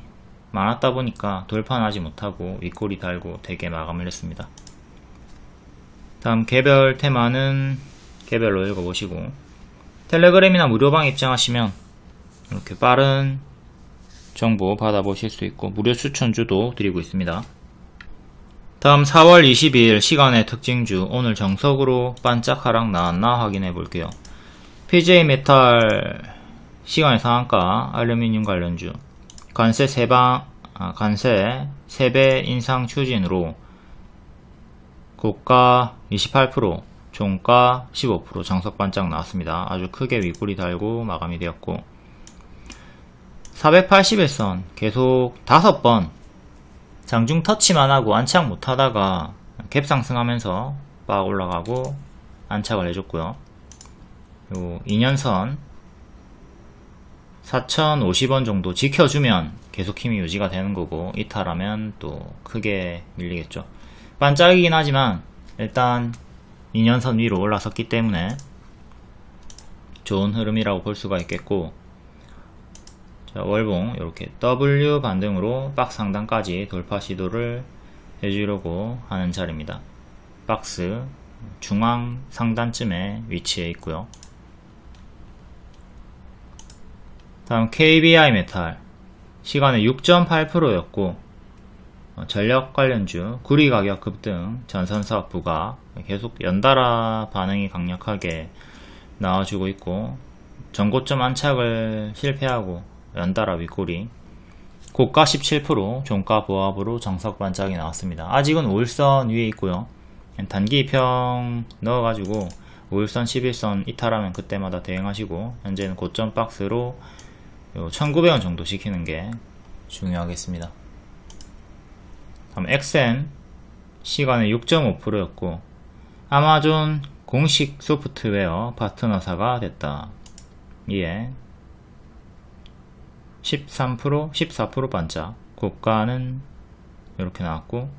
많았다 보니까 돌파하지 못하고 윗골이 달고 되게 마감을 했습니다. 다음 개별 테마는 개별로 읽어보시고, 텔레그램이나 무료방 입장하시면 이렇게 빠른 정보 받아보실 수 있고 무료 추천주도 드리고 있습니다. 다음 4월 22일 시간의 특징주, 오늘 정석으로 반짝 하락 나왔나 확인해 볼게요. PJ메탈 시간의 상한가, 알루미늄 관련주, 관세 3배 인상 추진으로 고가 28%, 종가 15% 정석 반짝 나왔습니다. 아주 크게 윗골이 달고 마감이 되었고, 480일선 계속 5번 장중 터치만 하고 안착 못하다가 갭 상승하면서 빡 올라가고 안착을 해줬고요. 요 2년선 4050원 정도 지켜주면 계속 힘이 유지가 되는 거고, 이탈하면 또 크게 밀리겠죠. 반짝이긴 하지만 일단 2년선 위로 올라섰기 때문에 좋은 흐름이라고 볼 수가 있겠고, 자, 월봉 이렇게 W 반등으로 박스 상단까지 돌파 시도를 해주려고 하는 자리입니다. 박스 중앙 상단쯤에 위치해 있고요. 다음 KBI 메탈 시간에 6.8%였고 전력 관련주 구리 가격 급등, 전선사업 부각 계속 연달아 반응이 강력하게 나와주고 있고, 전고점 안착을 실패하고 연달아 윗골이, 고가 17%, 종가 보합으로 정석 반짝이 나왔습니다. 아직은 5일선 위에 있고요. 단기 이평 넣어가지고 5일선 11선 이탈하면 그때마다 대응하시고, 현재는 고점 박스로 1900원 정도 지키는게 중요하겠습니다. 다음 XN 시간은 6.5%였고 아마존 공식 소프트웨어 파트너사가 됐다. 이에 13%, 14% 반짝, 고가는 이렇게 나왔고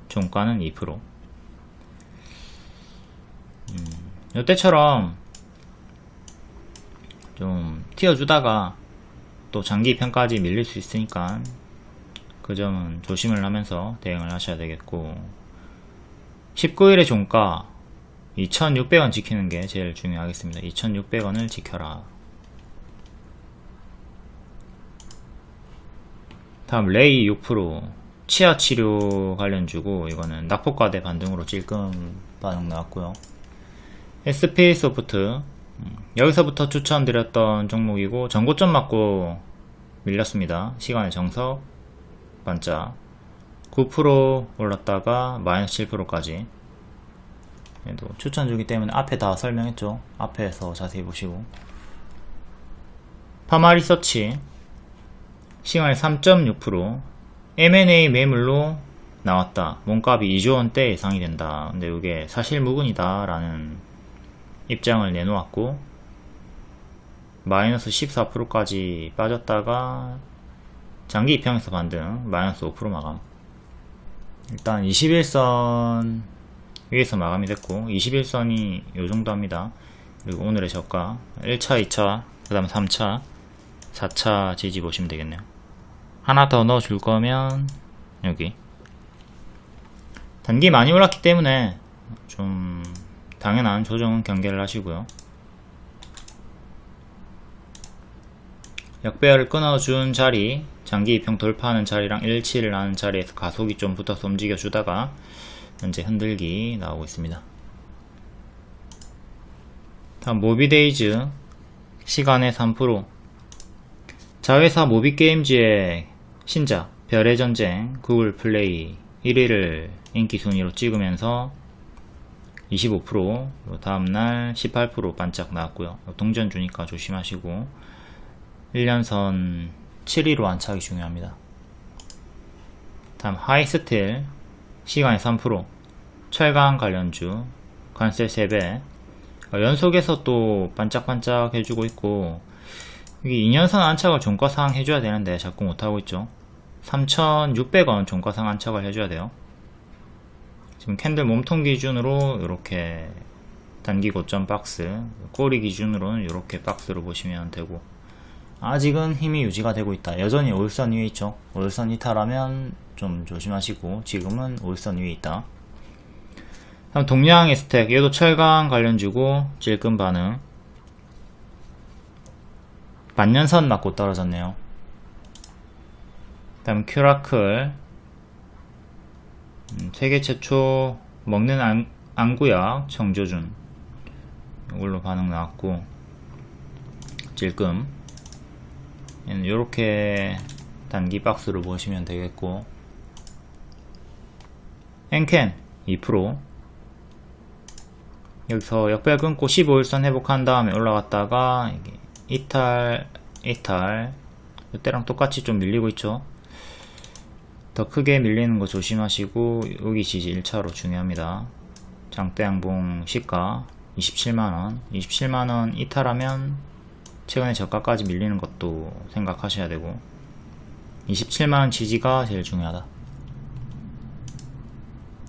종가는 2%. 이때처럼 좀 튀어주다가 또 장기 입형까지 밀릴 수 있으니까 그 점은 조심을 하면서 대응을 하셔야 되겠고, 19일의 종가 2600원 지키는 게 제일 중요하겠습니다. 2600원을 지켜라. 다음 레이 6% 치아 치료 관련주고, 이거는 낙폭과대 반등으로 찔끔 반응 나왔고요. SP 소프트 여기서부터 추천드렸던 종목이고 전고점 맞고 밀렸습니다. 시간의 정석 반짝 9% 올랐다가 마이너스 7%까지. 얘도 추천주기 때문에 앞에 다 설명했죠. 앞에서 자세히 보시고. 파마리서치 시간의 3.6% M&A 매물로 나왔다. 몸값이 2조원대 예상이 된다. 근데 이게 사실 무근이다 라는 입장을 내놓았고, 마이너스 14%까지 빠졌다가 장기 입형에서 반등 마이너스 5% 마감. 일단 21선 위에서 마감이 됐고 21선이 요정도 합니다. 그리고 오늘의 저가 1차 2차 그 다음 3차 4차 지지 보시면 되겠네요. 하나 더 넣어줄 거면 여기 단기 많이 올랐기 때문에 좀 당연한 조정은 경계를 하시고요. 역배열을 끊어준 자리, 장기 입형 돌파하는 자리랑 일치를 하는 자리에서 가속이 좀 붙어서 움직여주다가 현재 흔들기 나오고 있습니다. 다음 모비데이즈 시간의 3%. 자회사 모비게임즈의 신작 별의 전쟁 구글 플레이 1위를 인기 순위로 찍으면서 25%, 다음날 18% 반짝 나왔고요. 동전주니까 조심하시고 1년선 7위로 안착이 중요합니다. 다음 하이스틸 시간의 3%, 철강 관련주 관세 3배 연속해서 또 반짝반짝 해주고 있고, 이게 2년선 안착을 종가상 해줘야 되는데 자꾸 못하고 있죠. 3,600원 종가상 안착을 해줘야 돼요. 지금 캔들 몸통 기준으로 이렇게 단기 고점 박스, 꼬리 기준으로는 이렇게 박스로 보시면 되고, 아직은 힘이 유지가 되고 있다. 여전히 5일선 위에 있죠. 5일선 이탈하면 좀 조심하시고, 지금은 5일선 위에 있다. 다음 동양 에스텍, 얘도 철강 관련주고 질끈 반응. 반년선 맞고 떨어졌네요. 다음 큐라클, 세계 최초 먹는 안구약 정조준, 이걸로 반응 나왔고 질끔. 얘는 요렇게 단기 박스로 보시면 되겠고, 엔캔 2%, 여기서 역배열 끊고 15일선 회복한 다음에 올라갔다가 이탈, 이때랑 똑같이 좀 밀리고 있죠. 더 크게 밀리는 거 조심하시고, 여기 지지 1차로 중요합니다. 장대양봉 시가 27만원, 27만원 이탈하면 최근에 저가까지 밀리는 것도 생각하셔야 되고, 27만원 지지가 제일 중요하다.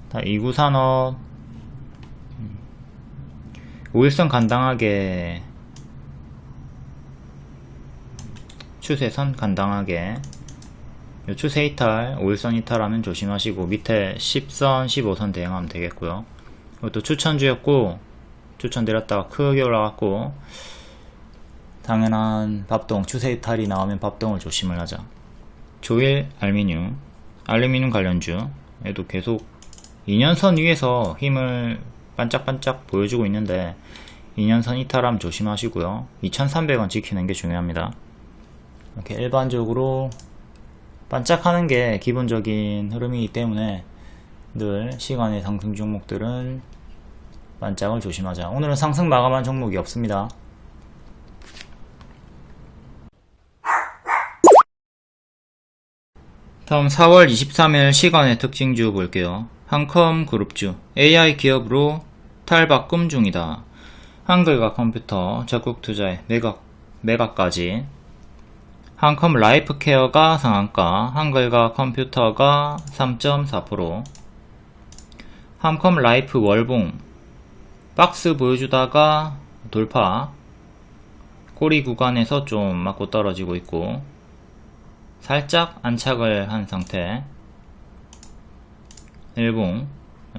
다 이구산업 5일선 간당하게, 추세선 간당하게, 요 추세 이탈, 5일선 이탈하면 조심하시고 밑에 10선, 15선 대응하면 되겠고요. 이것도 추천주였고 추천드렸다가 크게 올라갔고, 당연한 밥동, 추세 이탈이 나오면 밥동을 조심을 하자. 조일 알루미늄 관련주, 얘도 계속 2년선 위에서 힘을 반짝반짝 보여주고 있는데 2년선 이탈하면 조심하시고요. 2300원 지키는 게 중요합니다. 이렇게 일반적으로 반짝하는 게 기본적인 흐름이기 때문에 늘 시간의 상승 종목들은 반짝을 조심하자. 오늘은 상승 마감한 종목이 없습니다. 다음 4월 23일 시간의 특징주 볼게요. 한컴 그룹주 AI 기업으로 탈바꿈 중이다. 한글과 컴퓨터 적극 투자에 매각까지. 한컴 라이프케어가 상한가, 한글과 컴퓨터가 3.4%. 한컴 라이프 월봉 박스 보여주다가 돌파, 꼬리 구간에서 좀 맞고 떨어지고 있고 살짝 안착을 한 상태. 일봉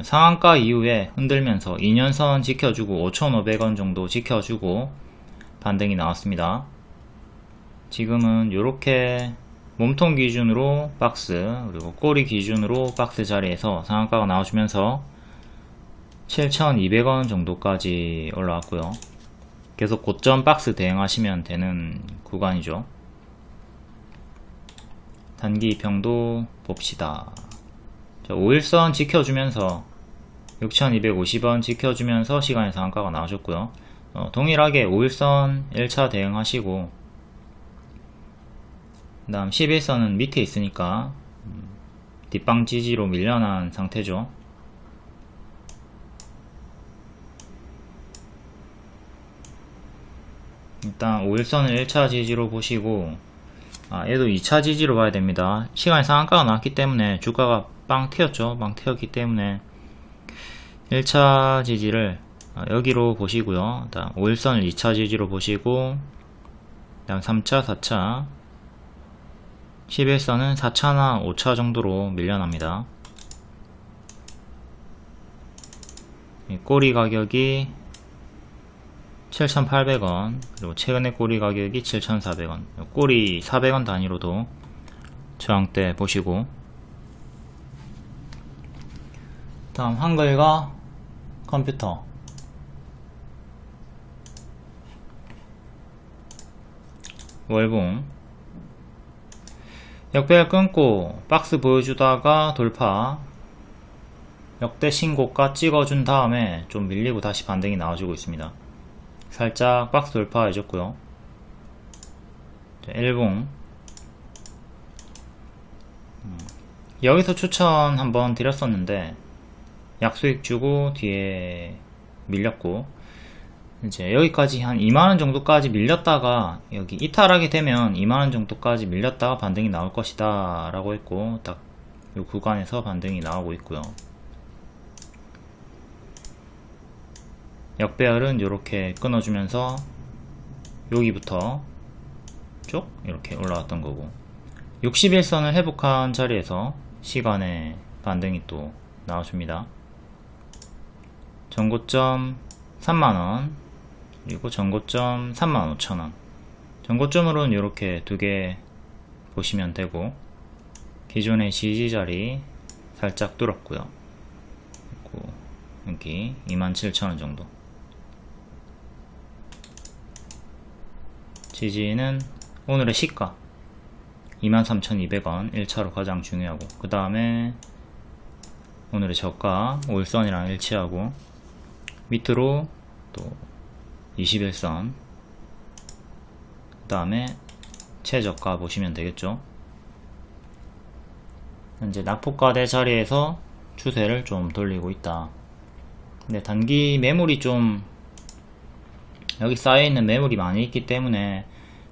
상한가 이후에 흔들면서 2년선 지켜주고 5,500원 정도 지켜주고 반등이 나왔습니다. 지금은 이렇게 몸통 기준으로 박스 그리고 꼬리 기준으로 박스 자리에서 상한가가 나와주면서 7,200원 정도까지 올라왔고요. 계속 고점 박스 대응하시면 되는 구간이죠. 단기 이평도 봅시다. 5일선 지켜주면서 6,250원 지켜주면서 시간의 상한가가 나와줬고요. 동일하게 5일선 1차 대응하시고 그 다음 11선은 밑에 있으니까 뒷방 지지로 밀려난 상태죠. 일단 5일선을 1차 지지로 보시고 얘도 2차 지지로 봐야 됩니다. 시간의 상한가가 나왔기 때문에 주가가 빵 튀었죠. 빵 튀었기 때문에 1차 지지를 여기로 보시고요. 일단 5일선을 2차 지지로 보시고 그 다음 3차, 4차 11선은 4차나 5차 정도로 밀려납니다. 꼬리 가격이 7,800원 그리고 최근에 꼬리 가격이 7,400원 꼬리 400원 단위로도 저항대 보시고 다음 한글과 컴퓨터 월봉 역배열 끊고 박스 보여주다가 돌파 역대 신고가 찍어준 다음에 좀 밀리고 다시 반등이 나와주고 있습니다. 살짝 박스 돌파 해줬고요. 일봉 여기서 추천 한번 드렸었는데 약수익 주고 뒤에 밀렸고 이제 여기까지 한 2만원 정도까지 밀렸다가 여기 이탈하게 되면 2만원 정도까지 밀렸다가 반등이 나올 것이다 라고 했고 딱 이 구간에서 반등이 나오고 있고요. 역배열은 이렇게 끊어주면서 여기부터 쭉 이렇게 올라왔던 거고 61선을 회복한 자리에서 시간에 반등이 또 나와줍니다. 전고점 3만원 그리고 전고점 35,000원 전고점으로는 이렇게 두 개 보시면 되고 기존의 지지자리 살짝 뚫었고요. 그리고 여기 27,000원 정도 지지는 오늘의 시가 23,200원 1차로 가장 중요하고 그 다음에 오늘의 저가 5일선이랑 일치하고 밑으로 또 21선 그 다음에 최저가 보시면 되겠죠. 현재 낙폭과대 자리에서 추세를 좀 돌리고 있다. 근데 단기 매물이 좀 여기 쌓여있는 매물이 많이 있기 때문에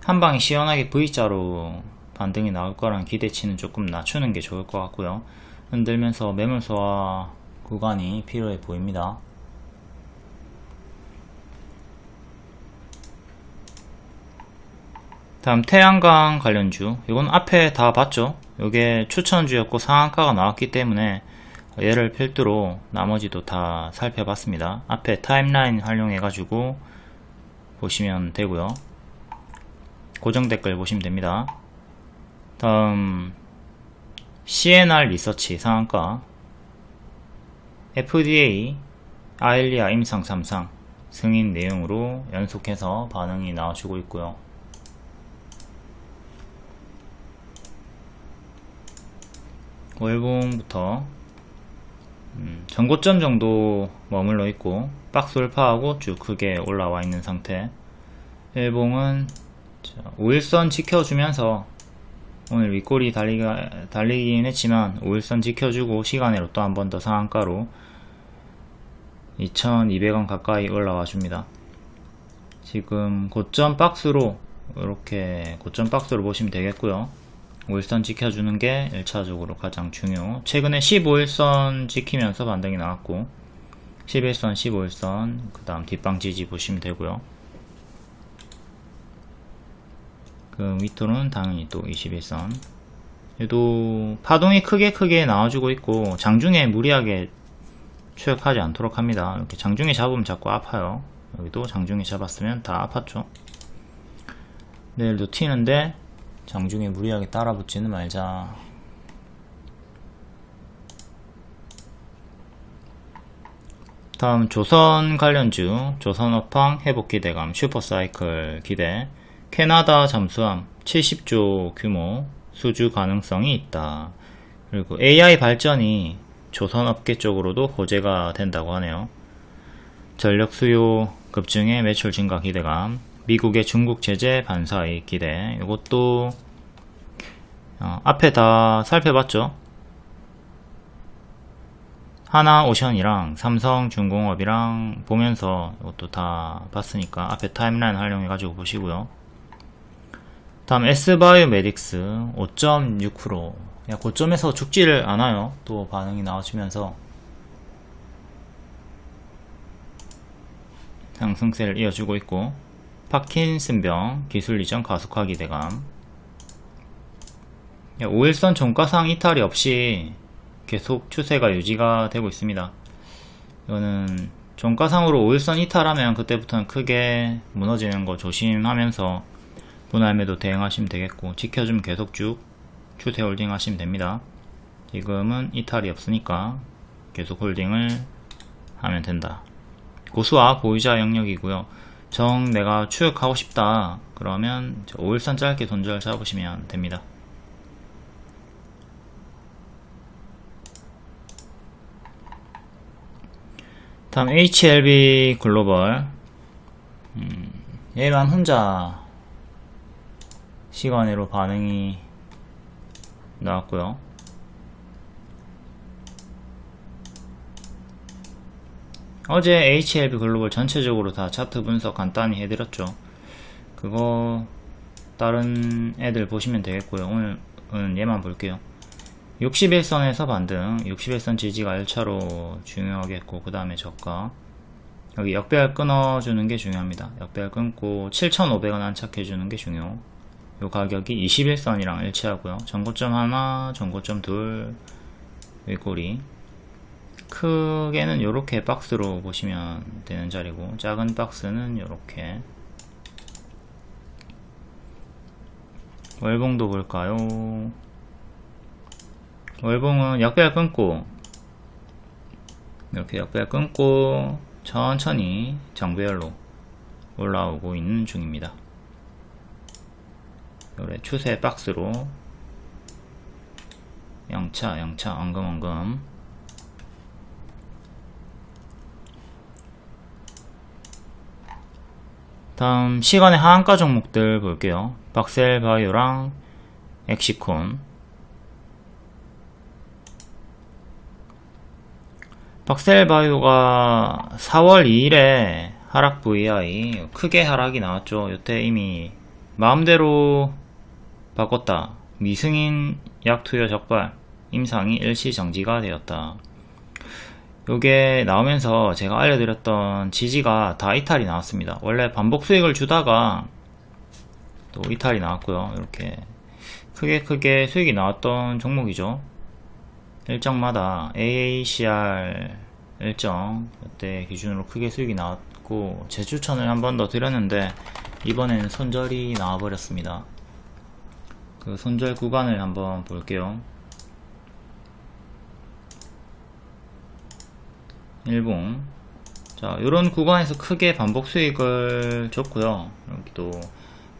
한방에 시원하게 V자로 반등이 나올 거라는 기대치는 조금 낮추는 게 좋을 것 같고요. 흔들면서 매물 소화 구간이 필요해 보입니다. 다음 태양광 관련주 이건 앞에 다 봤죠. 이게 추천주였고 상한가가 나왔기 때문에 얘를 필두로 나머지도 다 살펴봤습니다. 앞에 타임라인 활용해 가지고 보시면 되고요. 고정 댓글 보시면 됩니다. 다음 CNR 리서치 상한가 FDA 아일리아 임상 3상 승인 내용으로 연속해서 반응이 나와주고 있고요. 월봉부터 전고점 정도 머물러 있고 박스 돌파하고 쭉 크게 올라와 있는 상태. 일봉은 5일선 지켜주면서 오늘 윗꼬리 달리긴 했지만 5일선 지켜주고 시간으로 또 한 번 더 상한가로 2200원 가까이 올라와 줍니다. 지금 고점 박스로 이렇게 고점 박스로 보시면 되겠고요. 5일선 지켜주는 게 1차적으로 가장 중요. 최근에 15일선 지키면서 반등이 나왔고 11선 15일선 그 다음 뒷방 지지 보시면 되고요. 그 밑으로는 당연히 또 21선. 얘도 파동이 크게 나와주고 있고 장중에 무리하게 추격하지 않도록 합니다. 이렇게 장중에 잡으면 자꾸 아파요. 여기도 장중에 잡았으면 다 아팠죠. 내일도 튀는데 장중에 무리하게 따라붙지는 말자. 다음 조선 관련주, 조선업황 회복 기대감, 슈퍼사이클 기대, 캐나다 잠수함 70조 규모 수주 가능성이 있다. 그리고 AI 발전이 조선업계 쪽으로도 호재가 된다고 하네요. 전력 수요 급증의 매출 증가 기대감, 미국의 중국 제재 반사의 기대. 이것도 앞에 다 살펴봤죠. 하나오션이랑 삼성중공업이랑 보면서 이것도 다 봤으니까 앞에 타임라인 활용해 가지고 보시고요. 다음 S바이오메딕스 5.6%. 고점에서 죽지를 않아요. 또 반응이 나와주면서 상승세를 이어주고 있고, 파킨슨병 기술 이전 가속화 기대감. 5일선 종가상 이탈이 없이 계속 추세가 유지가 되고 있습니다. 이거는 종가상으로 5일선 이탈하면 그때부터는 크게 무너지는 거 조심하면서 분할 매도 대응하시면 되겠고, 지켜주면 계속 쭉 추세 홀딩 하시면 됩니다. 지금은 이탈이 없으니까 계속 홀딩을 하면 된다. 고수와 보유자 영역이고요. 정 내가 추격하고 싶다 그러면 5일선 짧게 손절 잡으시면 됩니다. 다음 HLB 글로벌. 얘만 혼자 시간으로 반응이 나왔고요. 어제 HLB 글로벌 전체적으로 다 차트 분석 간단히 해드렸죠. 그거 다른 애들 보시면 되겠고요. 오늘은 얘만 볼게요. 61선에서 반등, 61선 지지가 1차로 중요하겠고, 그 다음에 저가 여기 역배열 끊어주는 게 중요합니다. 역배열 끊고 7,500원 안착해주는 게 중요. 요 가격이 21선이랑 일치하고요. 전고점 하나, 전고점 둘, 윗꼬리. 크게는 요렇게 박스로 보시면 되는 자리고, 작은 박스는 요렇게. 월봉도 볼까요? 월봉은 역배열 끊고, 이렇게 역배열 끊고 천천히 정배열로 올라오고 있는 중입니다. 요래 추세 박스로 영차 엉금엉금. 다음 시간의 하한가 종목들 볼게요. 박셀바이오랑 엑시콘. 박셀바이오가 4월 2일에 하락 VI 크게 하락이 나왔죠. 요때 이미 마음대로 바꿨다. 미승인 약 투여 적발 임상이 일시 정지가 되었다. 요게 나오면서 제가 알려드렸던 지지가 다 이탈이 나왔습니다. 원래 반복 수익을 주다가 또 이탈이 나왔고요. 이렇게 크게 수익이 나왔던 종목이죠. 일정마다 AACR 일정 이때 기준으로 크게 수익이 나왔고, 재추천을 한 번 더 드렸는데 이번에는 손절이 나와버렸습니다. 그 손절 구간을 한번 볼게요. 일봉. 자, 요런 구간에서 크게 반복 수익을 줬고요. 여기도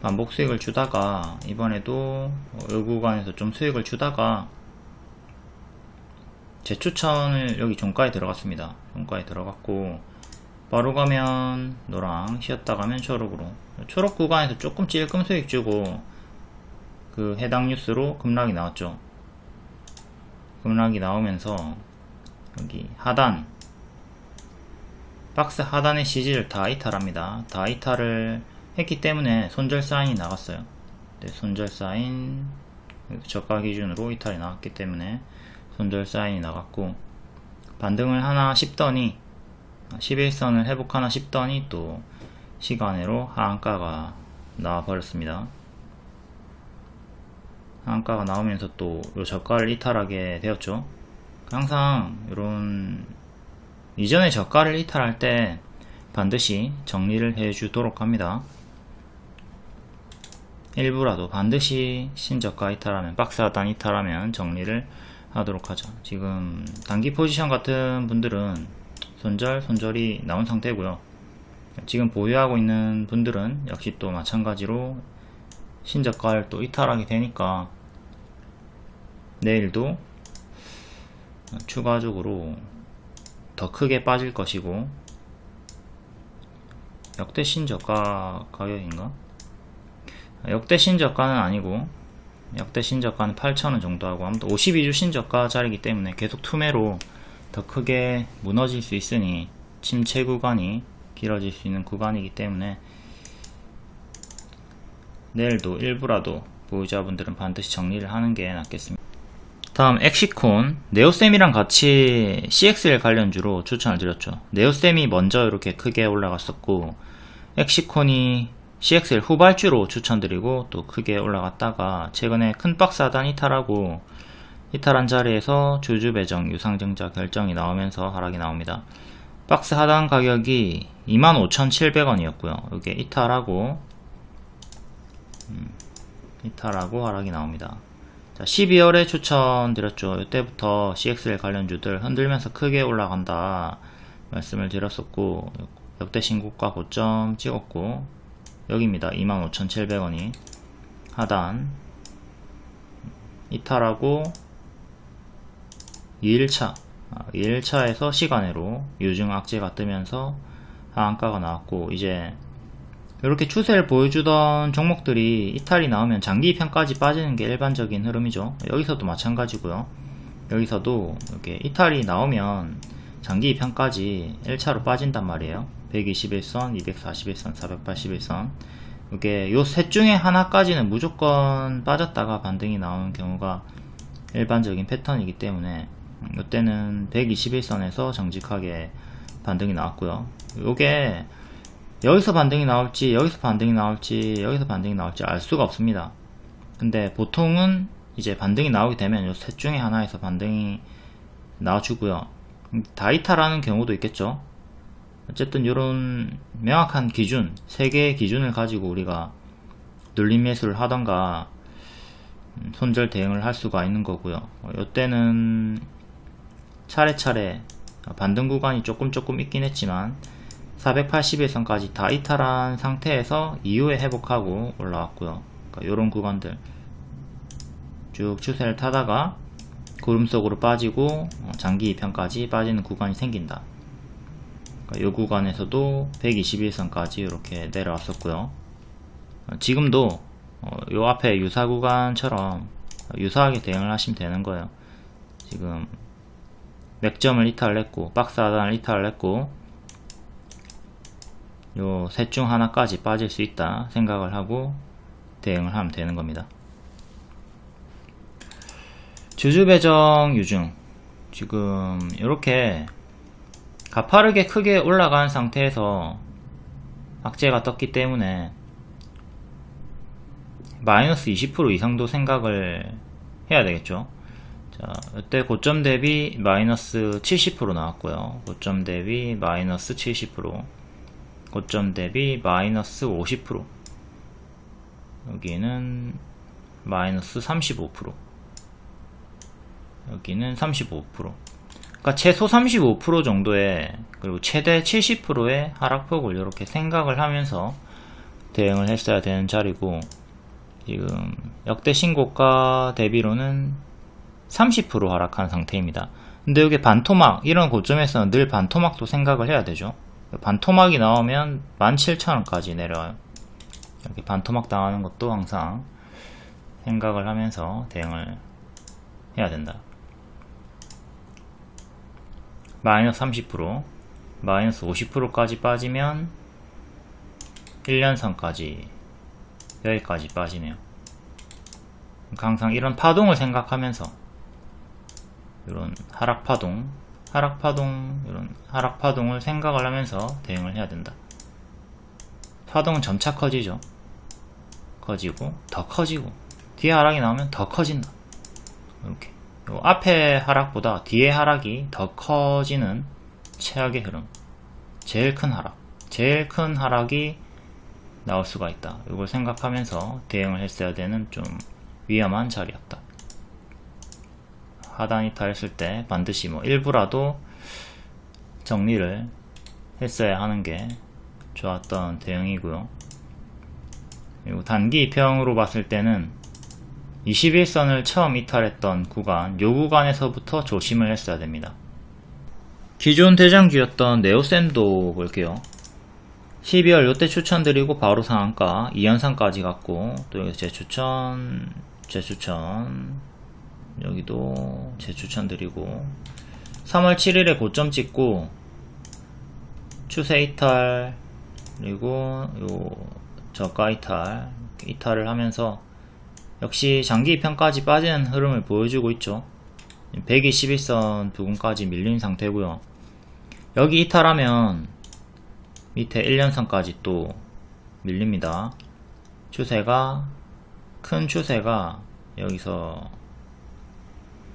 반복 수익을 주다가 이번에도 이 구간에서 좀 수익을 주다가 재추천을 여기 종가에 들어갔습니다. 종가에 들어갔고 바로 가면 노랑, 쉬었다 가면 초록으로, 초록 구간에서 조금 찔끔 수익 주고 그 해당 뉴스로 급락이 나왔죠. 급락이 나오면서 여기 하단, 박스 하단의 CG를 다 이탈합니다. 다 이탈을 했기 때문에 손절 사인이 나갔어요. 네, 손절 사인, 저가 기준으로 이탈이 나왔기 때문에 손절 사인이 나갔고, 반등을 하나 싶더니 11선을 회복하나 싶더니 또 시간으로 하한가가 나와 버렸습니다. 하한가가 나오면서 또 요 저가를 이탈하게 되었죠. 항상 이런 이전에 저가를 이탈할 때 반드시 정리를 해주도록 합니다. 일부라도 반드시 신저가 이탈하면, 박스 하단 이탈하면 정리를 하도록 하죠. 지금 단기 포지션 같은 분들은 손절이 나온 상태고요. 지금 보유하고 있는 분들은 역시 또 마찬가지로 신저가를 또 이탈하게 되니까 내일도 추가적으로 더 크게 빠질 것이고, 역대 신저가 가격인가? 역대 신저가는 아니고, 역대 신저가는 8,000원 정도 하고, 아무튼 52주 신저가 자리이기 때문에 계속 투매로 더 크게 무너질 수 있으니 침체 구간이 길어질 수 있는 구간이기 때문에 내일도 일부라도 보유자분들은 반드시 정리를 하는 게 낫겠습니다. 다음 엑시콘, 네오셈이랑 같이 CXL 관련주로 추천을 드렸죠. 네오셈이 먼저 이렇게 크게 올라갔었고, 엑시콘이 CXL 후발주로 추천드리고 또 크게 올라갔다가 최근에 큰 박스 하단 이탈하고, 이탈한 자리에서 주주 배정 유상증자 결정이 나오면서 하락이 나옵니다. 박스 하단 가격이 25,700원이었고요. 이게 이탈하고 하락이 나옵니다. 자, 12월에 추천드렸죠. 이때부터 CXL 관련주들 흔들면서 크게 올라간다 말씀을 드렸었고, 역대 신고가 고점 찍었고, 여기입니다. 25,700원이 하단 이탈하고 2일차에서 시간으로 유증 악재가 뜨면서 하한가가 나왔고, 이제 이렇게 추세를 보여주던 종목들이 이탈이 나오면 장기 입현까지 빠지는 게 일반적인 흐름이죠. 여기서도 마찬가지고요. 여기서도 이렇게 이탈이 나오면 장기 입현까지 1차로 빠진단 말이에요. 121선, 241선, 481선. 이게 요 셋 중에 하나까지는 무조건 빠졌다가 반등이 나오는 경우가 일반적인 패턴이기 때문에 이때는 121선에서 정직하게 반등이 나왔고요. 요게 여기서 반등이 나올지, 여기서 반등이 나올지, 여기서 반등이 나올지 알 수가 없습니다. 근데 보통은 이제 반등이 나오게 되면 요 셋 중에 하나에서 반등이 나와주고요. 다 이탈하는 경우도 있겠죠. 어쨌든 이런 명확한 기준, 3개의 기준을 가지고 우리가 눌림 매수를 하던가 손절 대응을 할 수가 있는 거고요. 이때는 차례차례 반등 구간이 조금 있긴 했지만 481선까지 다 이탈한 상태에서 이후에 회복하고 올라왔고요. 그러니까 이런 구간들 쭉 추세를 타다가 구름 속으로 빠지고 장기 입현까지 빠지는 구간이 생긴다. 그러니까 이 구간에서도 121선까지 이렇게 내려왔었고요. 지금도 요 앞에 유사 구간처럼 유사하게 대응을 하시면 되는 거예요. 지금 맥점을 이탈을 했고, 박스 하단을 이탈을 했고, 요 셋 중 하나까지 빠질 수 있다 생각을 하고 대응을 하면 되는 겁니다. 주주 배정 유증, 지금 이렇게 가파르게 크게 올라간 상태에서 악재가 떴기 때문에 마이너스 20% 이상도 생각을 해야 되겠죠. 자, 이때 고점 대비 마이너스 70% 나왔고요. 고점 대비 마이너스 70%, 고점 대비 마이너스 50%, 여기는 마이너스 35%, 여기는 35%. 그러니까 최소 35% 정도의, 그리고 최대 70%의 하락폭을 이렇게 생각을 하면서 대응을 했어야 되는 자리고, 지금 역대 신고가 대비로는 30% 하락한 상태입니다. 근데 여기 반토막 이런 고점에서는 늘 반토막도 생각을 해야 되죠. 반토막이 나오면 17,000원까지 내려와요. 이렇게 반토막 당하는 것도 항상 생각을 하면서 대응을 해야 된다. 마이너스 30%, 마이너스 50%까지 빠지면 1년선까지 여기까지 빠지네요. 항상 이런 파동을 생각하면서 이런 하락파동, 이런 하락파동을 생각을 하면서 대응을 해야 된다. 파동은 점차 커지죠. 커지고 더 커지고 뒤에 하락이 나오면 더 커진다. 이렇게 요 앞에 하락보다 뒤에 하락이 더 커지는 최악의 흐름, 제일 큰 하락이 나올 수가 있다. 이걸 생각하면서 대응을 했어야 되는 좀 위험한 자리였다. 하단 이탈했을 때 반드시 일부라도 정리를 했어야 하는 게 좋았던 대응이고요. 그리고 단기 이평으로 봤을 때는 21선을 처음 이탈했던 구간, 요 구간에서부터 조심을 했어야 됩니다. 기존 대장주였던 네오셈도 볼게요. 12월 요때 추천드리고 바로 상한가 2연상까지 갔고, 또 여기서 재추천 여기도 재추천드리고 3월 7일에 고점 찍고 추세 이탈, 그리고 요 저가 이탈을 하면서 역시 장기 이평까지 빠지는 흐름을 보여주고 있죠. 121선 부근까지 밀린 상태고요. 여기 이탈하면 밑에 1년선까지 또 밀립니다. 큰 추세가 여기서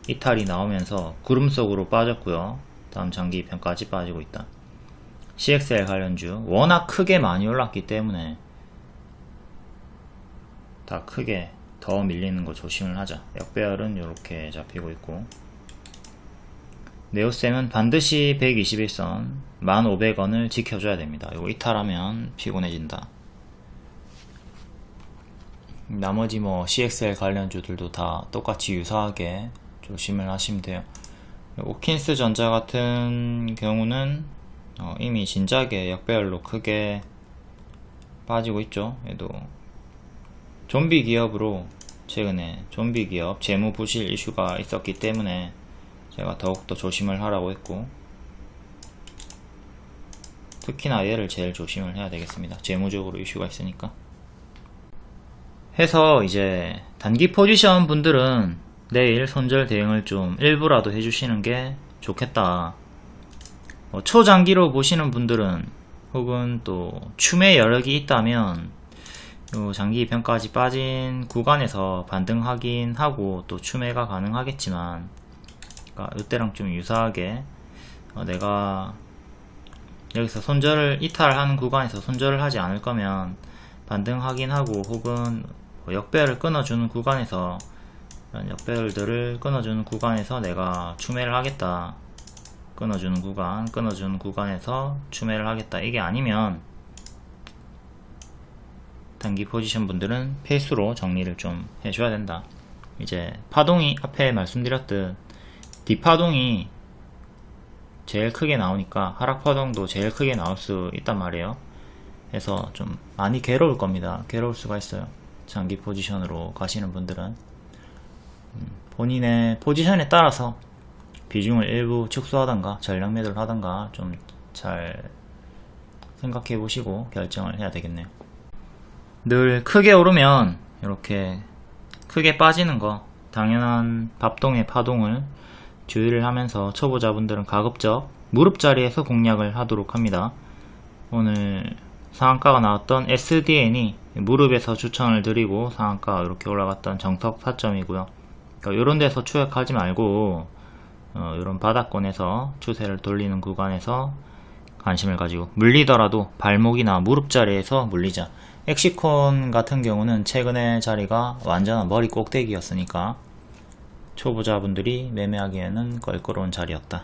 이탈이 나오면서 구름 속으로 빠졌고요. 다음 장기 이평까지 빠지고 있다. CXL 관련주 워낙 크게 많이 올랐기 때문에 다 크게 더 밀리는 거 조심을 하자. 역배열은 이렇게 잡히고 있고, 네오셈은 반드시 121선 1,500원을 지켜줘야 됩니다. 이거 이탈하면 피곤해진다. 나머지 CXL 관련주들도 다 똑같이 유사하게 조심을 하시면 돼요. 오킨스 전자 같은 경우는 이미 진작에 역배열로 크게 빠지고 있죠. 얘도 좀비 기업으로 최근에 좀비 기업 재무 부실 이슈가 있었기 때문에 제가 더욱더 조심을 하라고 했고, 특히나 얘를 제일 조심을 해야 되겠습니다. 재무적으로 이슈가 있으니까. 해서 이제 단기 포지션 분들은 내일 손절 대응을 좀 일부라도 해주시는 게 좋겠다. 초장기로 보시는 분들은 혹은 또 추매 여력이 있다면 요 장기 이평까지 빠진 구간에서 반등하긴 하고 또 추매가 가능하겠지만, 그러니까 이때랑 좀 유사하게 내가 여기서 손절을 이탈하는 구간에서 손절을 하지 않을 거면 반등하긴 하고, 혹은 역배열을 끊어주는 구간에서 이런 역배열들을 끊어주는 구간에서 내가 추매를 하겠다. 끊어주는 구간에서 추매를 하겠다. 이게 아니면 단기 포지션 분들은 페이스로 정리를 좀 해줘야 된다. 이제 파동이 앞에 말씀드렸듯 뒷파동이 제일 크게 나오니까 하락파동도 제일 크게 나올 수 있단 말이에요. 그래서 좀 많이 괴로울 겁니다. 괴로울 수가 있어요. 장기 포지션으로 가시는 분들은 본인의 포지션에 따라서 비중을 일부 축소하던가 전량 매도를 하던가 좀 잘 생각해 보시고 결정을 해야 되겠네요. 늘 크게 오르면 이렇게 크게 빠지는 거 당연한 밥동의 파동을 주의를 하면서 초보자분들은 가급적 무릎 자리에서 공략을 하도록 합니다. 오늘 상한가가 나왔던 SDN이 무릎에서 추천을 드리고 상한가 이렇게 올라갔던 정석 타점이고요. 그러니까 이런 데서 추격하지 말고 이런 바닥권에서 추세를 돌리는 구간에서 관심을 가지고, 물리더라도 발목이나 무릎 자리에서 물리자. 엑시콘 같은 경우는 최근에 자리가 완전한 머리 꼭대기였으니까 초보자분들이 매매하기에는 껄끄러운 자리였다.